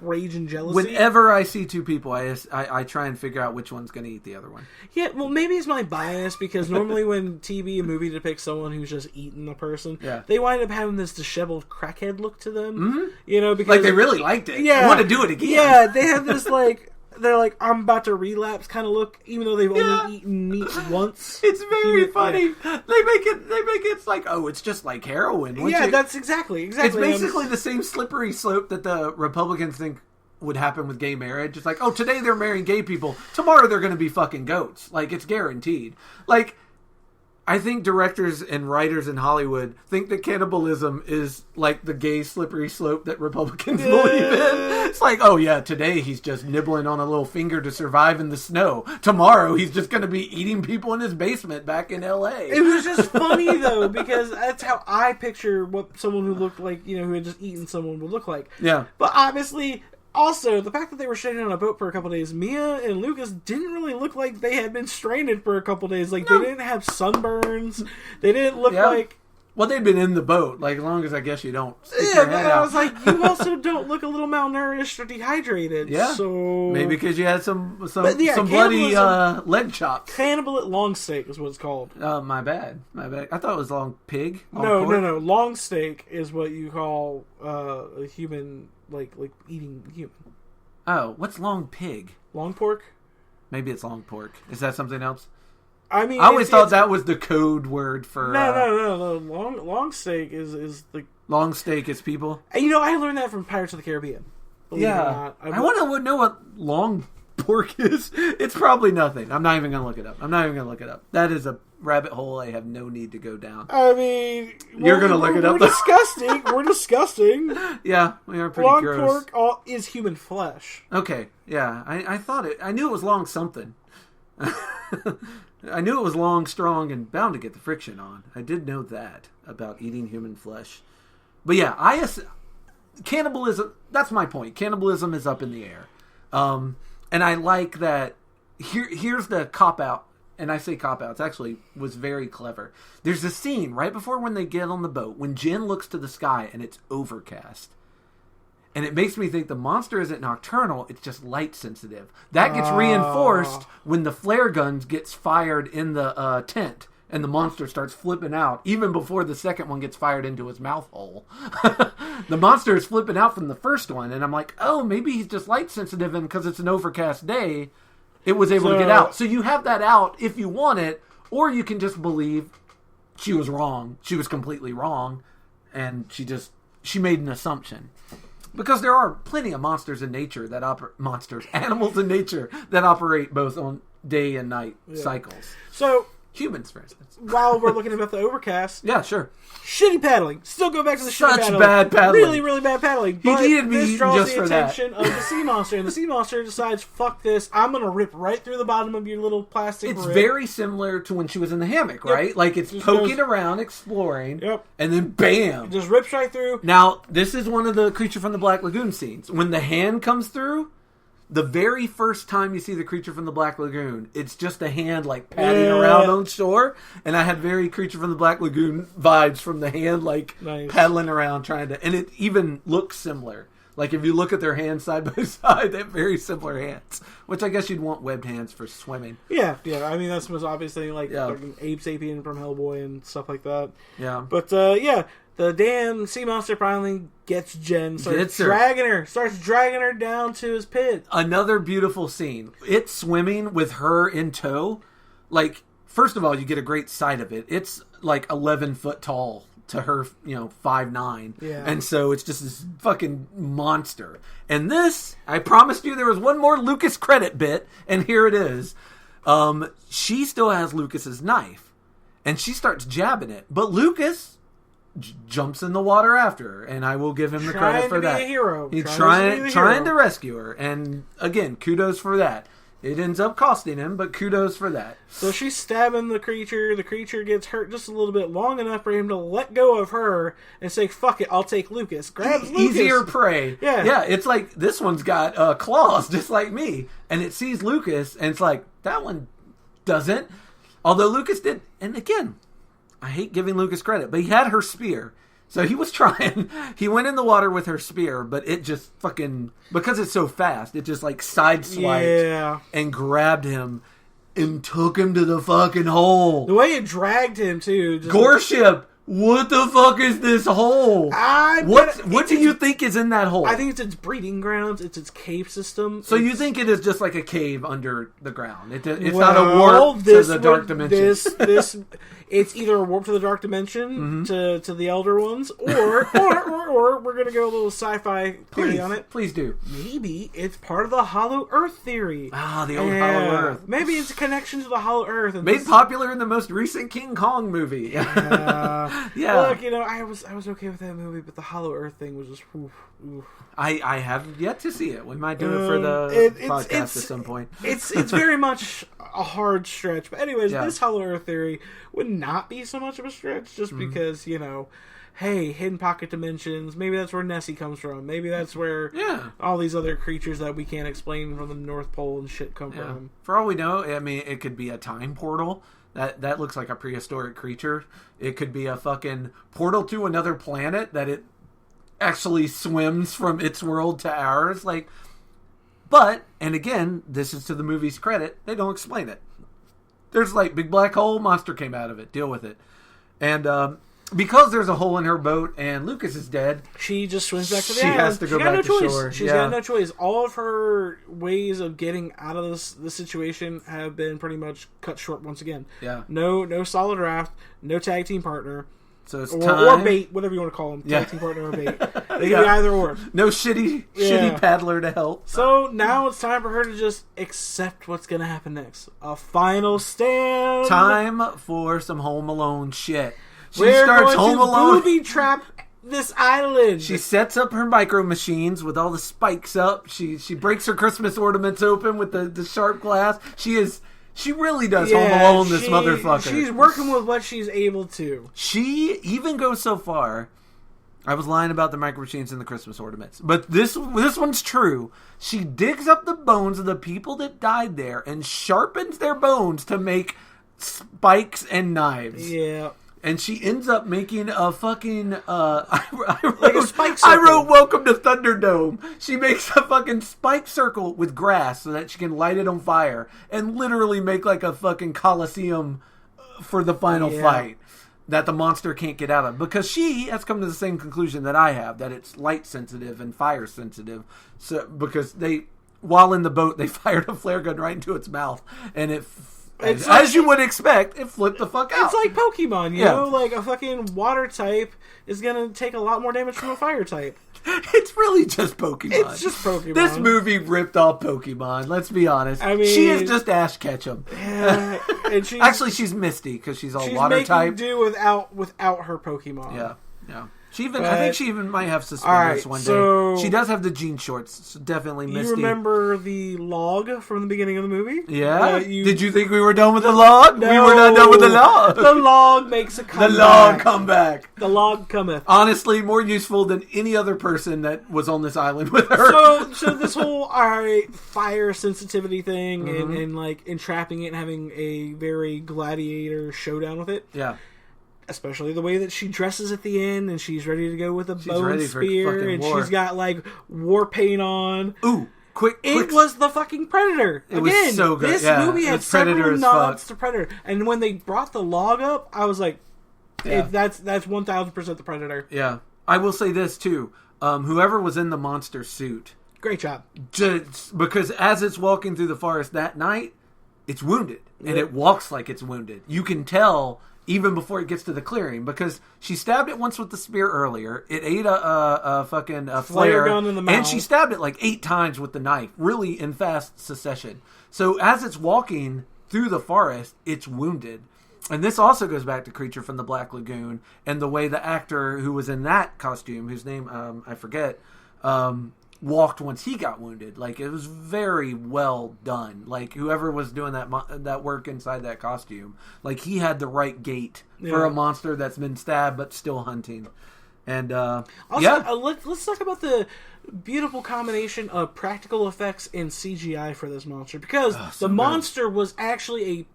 rage and jealousy. Whenever I see 2 people, I try and figure out which one's going to eat the other one. Yeah, well, maybe it's my bias, because normally when TV and movie depicts someone who's just eating a person, they wind up having this disheveled crackhead look to them. Mm-hmm. Because like they really liked it. Yeah, want to do it again. Yeah, they have this they're like, I'm about to relapse kind of look, even though they've only eaten meat once. It's very funny. Yeah. They make it it's like, oh, it's just like heroin. That's exactly. It's basically the same slippery slope that the Republicans think would happen with gay marriage. It's like, oh, today they're marrying gay people. Tomorrow they're going to be fucking goats. Like, it's guaranteed. Like, I think directors and writers in Hollywood think that cannibalism is like the gay slippery slope that Republicans believe in. It's like, oh yeah, today he's just nibbling on a little finger to survive in the snow. Tomorrow he's just going to be eating people in his basement back in L.A. It was just funny, though, because that's how I picture what someone who looked like, who had just eaten someone would look like. Yeah. But obviously... Also, the fact that they were stranded on a boat for a couple days, Mia and Lucas didn't really look like they had been stranded for a couple days. Like, they didn't have sunburns. They didn't look like... Well, they'd been in the boat, like, as long as I guess you don't stick Yeah, your but head I out. was like, you also don't look a little malnourished or dehydrated. Yeah. So... Maybe because you had some yeah, bloody leg chops. Cannibal at long steak is what it's called. My bad. I thought it was long pig. No. Long steak is what you call a human, like eating human. Oh, what's long pig? Long pork? Maybe it's long pork. Is that something else? I mean, I always thought that was the code word for... No. Long steak is the... Long steak is people? And, I learned that from Pirates of the Caribbean. Believe it or not. I want to know what long pork is. It's probably nothing. I'm not even going to look it up. That is a rabbit hole I have no need to go down. I mean... You're going to look it up. We're disgusting. We're disgusting. Yeah, we are pretty long gross. Pork is human flesh. Okay, yeah. I thought it... I knew it was long something. I knew it was long, strong, and bound to get the friction on. I did know that about eating human flesh. But yeah, cannibalism, that's my point. Cannibalism is up in the air. And I like that. Here's the cop-out. And I say cop-out. It actually was very clever. There's a scene right before when they get on the boat, when Jen looks to the sky and it's overcast. And it makes me think the monster isn't nocturnal, it's just light sensitive. That gets reinforced when the flare guns gets fired in the tent. And the monster starts flipping out, even before the second one gets fired into his mouth hole. The monster is flipping out from the first one, and I'm like, oh, maybe he's just light sensitive, and because it's an overcast day, it was able to get out. So you have that out if you want it, or you can just believe she was wrong. She was completely wrong, and she made an assumption. Because there are plenty of monsters in nature that animals in nature that operate both on day and night cycles. So... Humans, for instance. While we're looking about the overcast. Yeah, sure. Shitty paddling. Still go back to the shitty paddling. Such bad paddling. Really, really bad paddling. But he needed me this draws just the for that. attention of the sea monster. And the sea monster decides, fuck this. I'm going to rip right through the bottom of your little plastic It's rib. very similar to when she was in the hammock, right? Like, it's just poking around, exploring. Yep. And then bam. It just rips right through. Now, this is one of the Creature from the Black Lagoon scenes. When the hand comes through... The very first time you see the Creature from the Black Lagoon, it's just a hand like padding around on shore, and I had very Creature from the Black Lagoon vibes from the hand like paddling around trying to, and it even looks similar. Like if you look at their hands side by side, they have very similar hands, which I guess you'd want webbed hands for swimming. Yeah. I mean that's the most obvious thing, like Abe Sapien from Hellboy and stuff like that. Yeah. But the damn sea monster finally gets Jen, starts dragging her down to his pit. Another beautiful scene. It's swimming with her in tow. Like, first of all, you get a great sight of it. It's like 11 foot tall to her, 5'9". Yeah. And so it's just this fucking monster. And this, I promised you there was one more Lucas credit bit, and here it is. She still has Lucas's knife, and she starts jabbing it. But Lucas... jumps in the water after her, and I will give him the credit for that. Trying to be a hero. He's trying to rescue her, and again, kudos for that. It ends up costing him, but kudos for that. So she's stabbing the creature. The creature gets hurt just a little bit, long enough for him to let go of her and say, fuck it, I'll take Lucas. Grabs Lucas. Easier prey. Yeah, it's like, this one's got claws, just like me. And it sees Lucas, and it's like, that one doesn't. Although Lucas did, and again... I hate giving Lucas credit, but he had her spear. So he was trying. He went in the water with her spear, but it just fucking... Because it's so fast, it just like sideswiped and grabbed him and took him to the fucking hole. The way it dragged him, too. Just Goreship what the fuck is this hole? What do you think is in that hole? I think it's its breeding grounds. It's its cave system. So you think it is just like a cave under the ground? It's not a warp to the dark dimension. It's either a warp to the dark dimension to the Elder Ones, or we're gonna go a little sci-fi theory on it. Please do. Maybe it's part of the Hollow Earth theory. Ah, the old Hollow Earth. Maybe it's a connection to the Hollow Earth. And made popular in the most recent King Kong movie. Yeah. Look, I was okay with that movie, but the Hollow Earth thing was just. Oof. I have yet to see it. We might do it for the podcast at some point. It's very much a hard stretch. But anyways, this Hollow Earth theory would not be so much of a stretch just because, hey, hidden pocket dimensions, maybe that's where Nessie comes from. Maybe that's where all these other creatures that we can't explain from the North Pole and shit come from. For all we know, I mean, it could be a time portal. That looks like a prehistoric creature. It could be a fucking portal to another planet that it actually swims from its world to ours. And again, this is to the movie's credit, they don't explain it. There's big black hole, monster came out of it, deal with it. And because there's a hole in her boat and Lucas is dead, she just swims back to the island. She has to go back to shore. She's got no choice. All of her ways of getting out of this situation have been pretty much cut short once again. Yeah. No solid raft, no tag team partner. So it's or bait, whatever you want to call them. Tag team partner or bait. They can be either or. No shitty paddler to help. So now it's time for her to just accept what's going to happen next. A final stand. Time for some Home Alone shit. We're starts going Home Alone. Booby trap this island. She sets up her micro machines with all the spikes up. She breaks her Christmas ornaments open with the sharp glass. She really does Home Alone this motherfucker. She's working with what she's able to. She even goes so far. I was lying about the micro machines and the Christmas ornaments, but this one's true. She digs up the bones of the people that died there and sharpens their bones to make spikes and knives. Yeah. And she ends up making a fucking I wrote Welcome to Thunderdome. She makes a fucking spike circle with grass so that she can light it on fire and literally make a fucking coliseum for the final fight that the monster can't get out of. Because she has come to the same conclusion that I have, that it's light sensitive and fire sensitive. So because while in the boat, they fired a flare gun right into its mouth and it... As you would expect, it flipped the fuck out. It's like Pokemon, you know? A fucking water type is going to take a lot more damage from a fire type. It's really just Pokemon. It's just Pokemon. This movie ripped off Pokemon, let's be honest. I mean... She is just Ash Ketchum. Yeah, and actually, she's Misty, because she's all water type. She's making do without her Pokemon. Yeah. I think she even might have suspenders one day. She does have the jean shorts, so definitely Misty. You remember the log from the beginning of the movie? Yeah. Did you think we were done with the log? No. We were not done with the log. The log makes a comeback. The log comeback. The log cometh. Honestly, more useful than any other person that was on this island with her. So this whole fire sensitivity thing and entrapping it and having a very gladiator showdown with it. Yeah. Especially the way that she dresses at the end, and she's ready to go with a bone spear, and war. She's got war paint on. Ooh, quick! It was the fucking Predator. It was so good. This movie had several nods to Predator, and when they brought the log up, I was like, "That's 1000% the Predator." Yeah, I will say this too: whoever was in the monster suit, great job. Just because as it's walking through the forest that night, it's wounded, and it walks like it's wounded. You can tell. Even before it gets to the clearing, because she stabbed it once with the spear earlier. It ate a fucking flare gun in the mouth. And she stabbed it 8 times with the knife, really in fast succession. So as it's walking through the forest, it's wounded. And this also goes back to Creature from the Black Lagoon and the way the actor who was in that costume, whose name I forget, walked once he got wounded. It was very well done. Whoever was doing that work inside that costume, he had the right gait for a monster that's been stabbed but still hunting. And let's talk about the beautiful combination of practical effects and CGI for this monster, because monster was actually a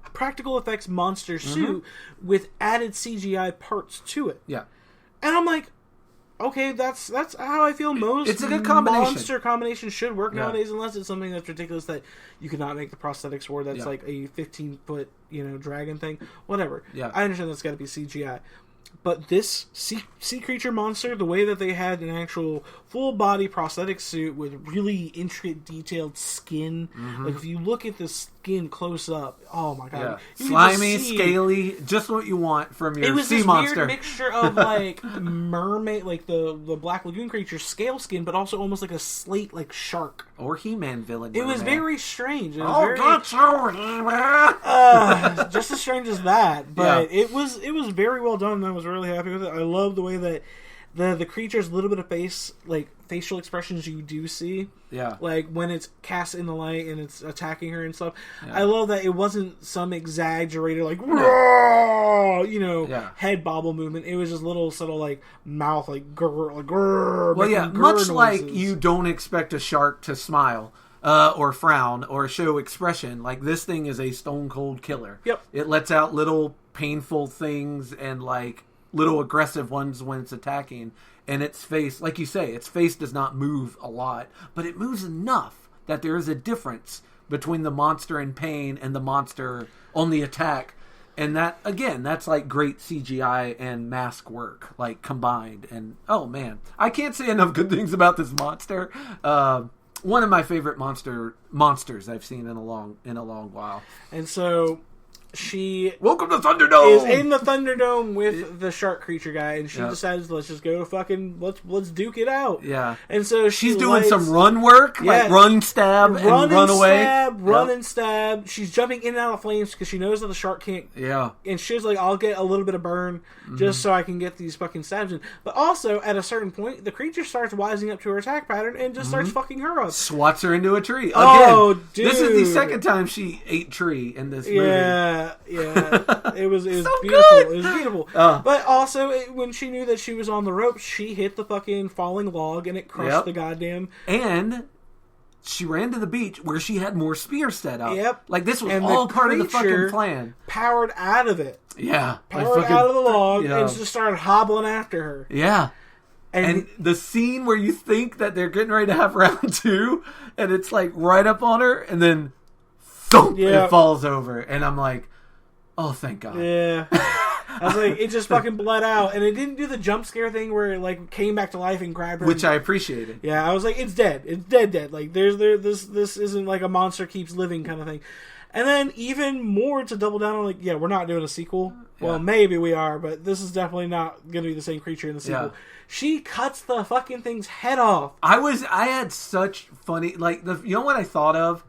practical effects monster suit with added CGI parts to it. Yeah, and I'm like, okay, that's how I feel most. It's a good combination. Monster combination should work nowadays, unless it's something that's ridiculous that you cannot make the prosthetics for. That's a 15-foot dragon thing. Whatever. Yeah. I understand that's got to be CGI. But this sea creature monster, the way that they had an actual full body prosthetic suit with really intricate, detailed skin. Like if you look at the skin close up, oh my god, slimy, scaly, just what you want from your sea monster. It was this weird mixture of like mermaid, like the Black Lagoon creature's scale skin, but also almost like a slate, like shark or He-Man villain. It was very strange. It was just as strange as that, but it was very well done. And I was really happy with it. I love the way that the creature's little bit of facial expressions you do see. Yeah. Like when it's cast in the light and it's attacking her and stuff. Yeah. I love that it wasn't some exaggerated head bobble movement. It was just little subtle like mouth like grrr. Well, yeah, much noises. Like you don't expect a shark to smile. Or frown or show expression. Like this thing is a stone cold killer. Yep. It lets out little painful things and like little aggressive ones when it's attacking, and its face, like you say, its face does not move a lot, but it moves enough that there is a difference between the monster in pain and the monster on the attack. And that, again, that's like great CGI and mask work, like combined. And oh man, I can't say enough good things about this monster. One of my favorite monsters I've seen in a long while. And so she welcome to Thunderdome is in the Thunderdome with the shark creature guy, and she decides let's just go let's duke it out. Yeah, and so she's doing some run work, like run, stab, and run away. Run and stab. She's jumping in and out of flames because she knows that the shark can't. Yeah, and she's like, I'll get a little bit of burn just so I can get these fucking stabs in. But also at a certain point, the creature starts wising up to her attack pattern and just starts fucking her up. Swats her into a tree. Again, dude, this is the second time she ate tree in this movie. Yeah, it was so beautiful. Good. It was beautiful. But also, when she knew that she was on the ropes, she hit the fucking falling log and it crushed the goddamn. And she ran to the beach where she had more spears set up. Yep. Like this was all part of the fucking plan. Powered out of it. Yeah. Powered out of the log and just started hobbling after her. Yeah. And the scene where you think that they're getting ready to have round two, and it's like right up on her, and then thump, it falls over, and I'm like, oh, thank God. Yeah. I was like, it just fucking bled out. And it didn't do the jump scare thing where it like came back to life and grabbed her. Which I appreciated. Yeah, I was like, it's dead. It's dead. Like, this isn't like a monster keeps living kind of thing. And then even more to double down on, like, yeah, we're not doing a sequel. Yeah. Well, maybe we are, but this is definitely not going to be the same creature in the sequel. Yeah. She cuts the fucking thing's head off. I had such funny, like, you know what I thought of?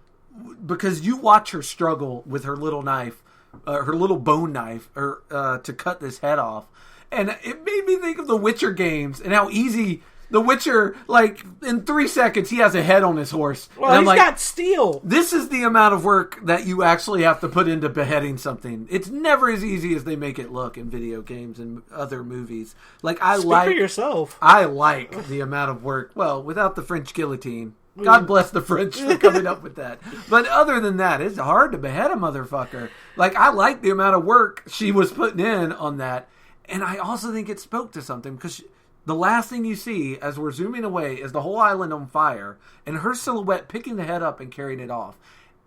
Because you watch her struggle with her little knife. Her little bone knife to cut this head off. And it made me think of the Witcher games and how easy the Witcher, like, in 3 seconds, he has a head on his horse. Well, he's got steel. This is the amount of work that you actually have to put into beheading something. It's never as easy as they make it look in video games and other movies. Like, Speak for yourself. I like the amount of work. Well, without the French guillotine. God bless the French for coming up with that. But other than that, it's hard to behead a motherfucker. Like, I like the amount of work she was putting in on that. And I also think it spoke to something because the last thing you see as we're zooming away is the whole island on fire and her silhouette picking the head up and carrying it off.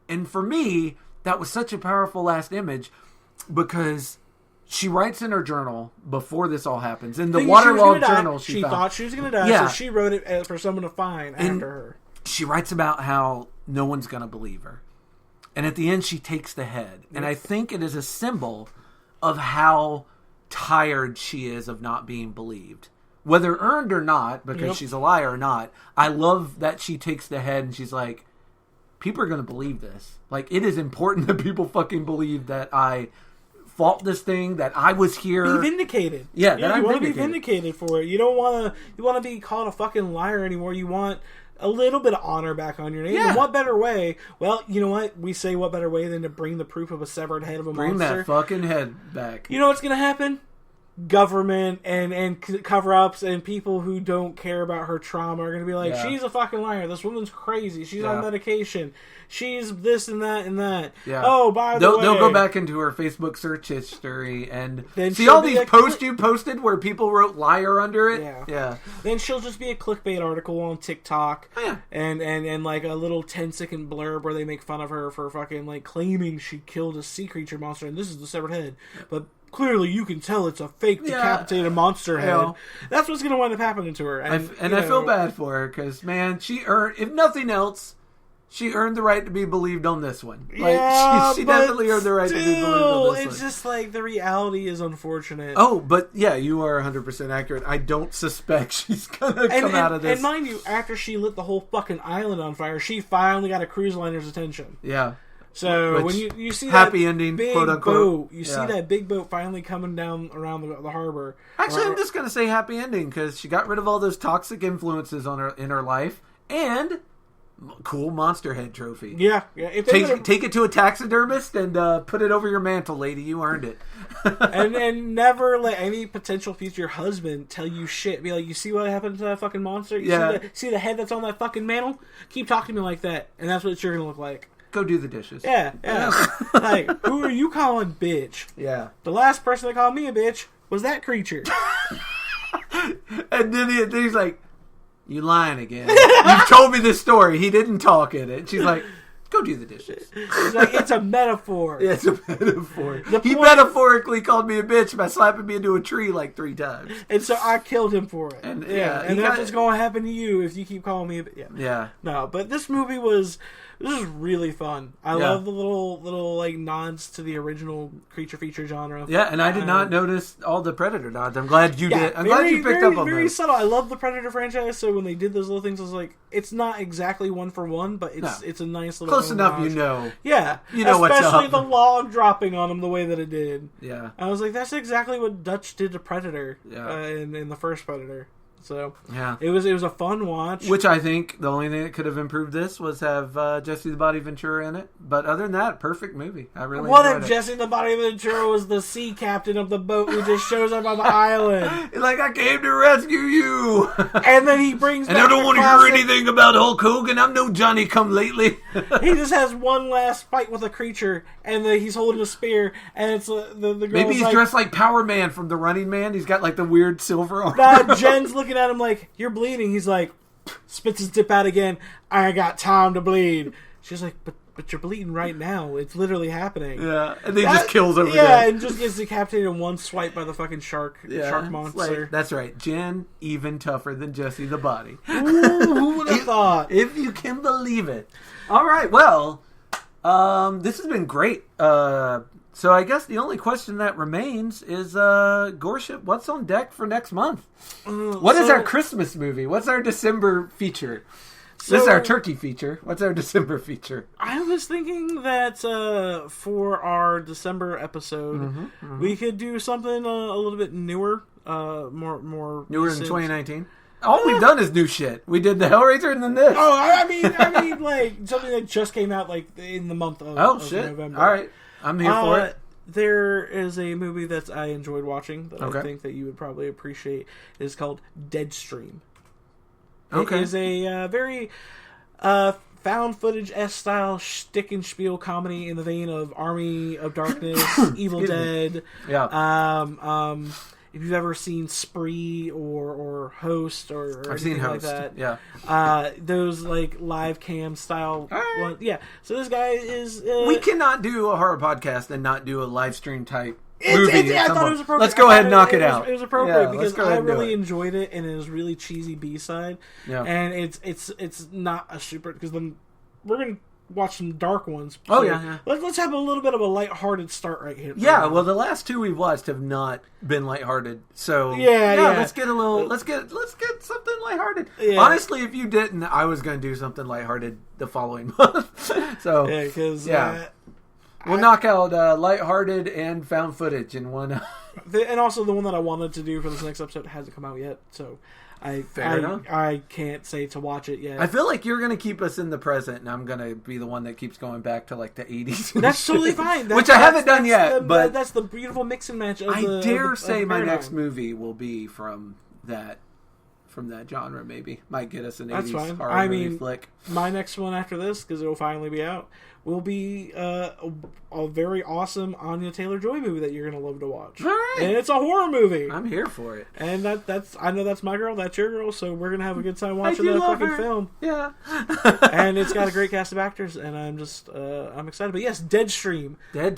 And for me, that was such a powerful last image because she writes in her journal before this all happens. In the waterlogged journal she thought she was going to die, so she wrote it for someone to find after her. She writes about how no one's going to believe her. And at the end, she takes the head. And I think it is a symbol of how tired she is of not being believed. Whether earned or not, because she's a liar or not, I love that she takes the head and she's like, people are going to believe this. Like, it is important that people fucking believe that I fought this thing, that I was here. Be vindicated. Yeah, that you want to be vindicated for it. You don't want to be called a fucking liar anymore. You want a little bit of honor back on your name. Yeah. And what better way? Well, you know what? We say what better way than to bring the proof of a severed head of a monster. Bring that fucking head back. You know what's going to happen? Government and cover-ups and people who don't care about her trauma are going to be like, she's a fucking liar. This woman's crazy. She's on medication. She's this and that and that. Yeah. Oh, by the way. They'll go back into her Facebook search history and see all these posts you posted where people wrote liar under it? Yeah. Then she'll just be a clickbait article on TikTok and like a little 10-second blurb where they make fun of her for fucking like claiming she killed a sea creature monster and this is the severed head. But clearly you can tell it's a fake decapitated monster head. That's what's going to wind up happening to her. And I feel bad for her because, man, she earned, if nothing else, she earned the right to be believed on this one. Like, she definitely earned the right to be believed on this one. It's just like the reality is unfortunate. Oh, but yeah, you are 100% accurate. I don't suspect she's going to come out of this. And mind you, after she lit the whole fucking island on fire, she finally got a cruise liner's attention. Yeah. So when you see happy that ending, big quote unquote, boat, see that big boat finally coming down around the harbor. Actually, I'm just going to say happy ending because she got rid of all those toxic influences in her life and cool monster head trophy. Yeah. Take it to a taxidermist and put it over your mantle, lady. You earned it. and never let any potential future husband tell you shit. Be like, you see what happened to that fucking monster? You see the head that's on that fucking mantle? Keep talking to me like that, and that's what you're going to look like. Go do the dishes. Yeah. Like, who are you calling bitch? Yeah. The last person that called me a bitch was that creature. And then he's like, you lying again. You've told me this story. He didn't talk in it. She's like, go do the dishes. He's like, it's a metaphor. Yeah, it's a metaphor. He metaphorically called me a bitch by slapping me into a tree like 3 times. And so I killed him for it. And that's what's going to happen to you if you keep calling me a bitch. Yeah. No, but this movie was really fun. I love the little like nods to the original creature feature genre. Yeah, and I did not notice all the Predator nods. I'm glad you did. I'm glad you picked up on very those. Subtle. I love the Predator franchise, so when they did those little things, I was like, it's not exactly one for one, but it's a nice little close enough. homage. You know. Yeah, you know what's up. Especially the log dropping on him the way that it did. Yeah, I was like, that's exactly what Dutch did to Predator. Yeah. In the first Predator. So yeah, it was a fun watch. Which I think the only thing that could have improved this was have Jesse the Body Ventura in it. But other than that, perfect movie. I really what enjoyed if it. Jesse the Body Ventura was the sea captain of the boat who just shows up on the island? Like, I came to rescue you, and then he brings. And I don't want to hear anything about Hulk Hogan. I'm no Johnny Come Lately. He just has one last fight with a creature, and he's holding a spear, and it's the girl. Maybe he's dressed like Power Man from The Running Man. He's got like the weird silver armor. Nah, Jen's looking at him like, you're bleeding. He's like, spits his dip out again. I ain't got time to bleed. She's like, but you're bleeding right now. It's literally happening. Yeah, and then he just kills over there. Yeah, and just gets decapitated in one swipe by the fucking shark monster. Like, that's right. Jen, even tougher than Jesse the Body. Ooh, who would have thought? If you can believe it. All right, well, this has been great. So I guess the only question that remains is, Gorship, what's on deck for next month? What is our Christmas movie? What's our December feature? This is our turkey feature. What's our December feature? I was thinking that for our December episode, we could do something a little bit newer, more newer recent. than 2019. All we've done is new shit. We did the Hellraiser and then this. Oh, I mean, like something that just came out like in the month of November. All right, I'm here for it. There is a movie that I enjoyed watching that I think that you would probably appreciate. It's called Deadstream. Okay. It is a very found footage-esque style shtick and spiel comedy in the vein of Army of Darkness, Evil Dead. Yeah. If you've ever seen Spree or Host or I've seen Host. Like that, yeah. Those like live cam style ones. Yeah. So this guy is. We cannot do a horror podcast and not do a live stream type movie. I thought it was appropriate. Let's go ahead and knock it out. It was appropriate because I really enjoyed it, and it was really cheesy B-side. Yeah. And it's not a super because then we're gonna watch some dark ones. So yeah. Let's have a little bit of a lighthearted start right here. Yeah. Well, the last two we've watched have not been lighthearted. So yeah. Let's get something lighthearted. Yeah. Honestly, if you didn't, I was going to do something lighthearted the following month. So yeah, because we'll knock out lighthearted and found footage in one. And also the one that I wanted to do for this next episode hasn't come out yet, so I can't say to watch it yet. I feel like you're going to keep us in the present, and I'm going to be the one that keeps going back to like the 80s. That's totally fine. Which I haven't done yet, but that's the beautiful mix and match. I dare say my next movie will be from that genre. Maybe might get us an 80s horror movie flick. My next one after this, because it'll finally be out, will be a very awesome Anya Taylor-Joy movie that you're going to love to watch. All right. And it's a horror movie. I'm here for it. And I know that's my girl, that's your girl, so we're going to have a good time watching that fucking film. Yeah. And it's got a great cast of actors, and I'm just, I'm excited. But yes, Deadstream. You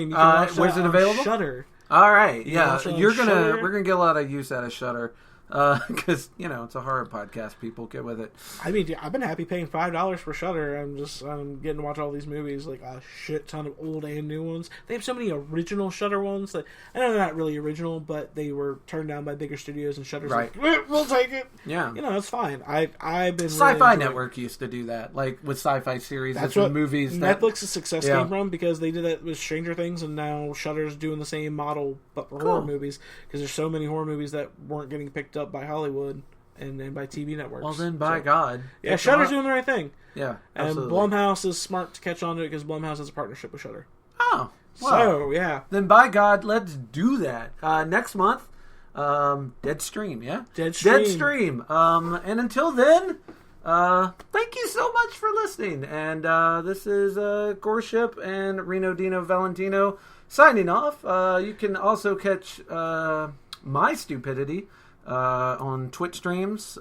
can watch where's it available? Shudder. All right, yeah, also on we're Shudder. gonna get a lot of use out of Shudder because it's a horror podcast. People get with it. I mean, I've been happy paying $5 for Shudder. I'm getting to watch all these movies, like a shit ton of old and new ones. They have so many original Shudder ones that I know they're not really original, but they were turned down by bigger studios, and Shudder's Right. like, we'll take it. Yeah, It's fine. I've been Sci-Fi really Network used to do that, like with sci-fi series. That's and what movies. Netflix's success came from, because they did that with Stranger Things, and now Shudder's doing the same model but for horror movies, because there's so many horror movies that weren't getting picked up by Hollywood and by TV networks. Well, then, by God, yeah, Shudder's doing the right thing. Yeah, absolutely. And Blumhouse is smart to catch on to it, because Blumhouse has a partnership with Shudder. Oh, well, so yeah. Then by God, let's do that next month. Deadstream, yeah, Deadstream. And until then, thank you so much for listening. And this is Gorship and Reno Dino Valentino signing off. You can also catch my stupidity on Twitch streams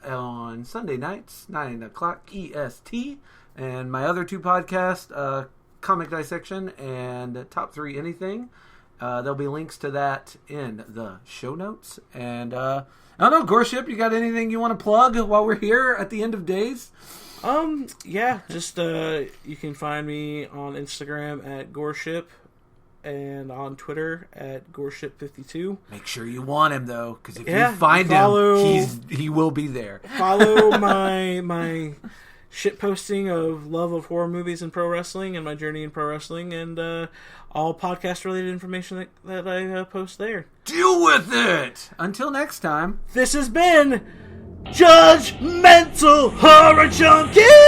on Sunday nights, 9 o'clock EST, and my other two podcasts, Comic Dissection and Top 3 Anything. There'll be links to that in the show notes. And I don't know, Gorship, you got anything you want to plug while we're here at the end of days? Yeah, just you can find me on Instagram at Gorship, and on Twitter at Gorship52. Make sure you want him, though, because if you find him, he will be there. Follow my shit posting of love of horror movies and pro wrestling, and my journey in pro wrestling, and all podcast related information that I post there. Deal with it! Until next time. This has been Judgmental Horror Junkies!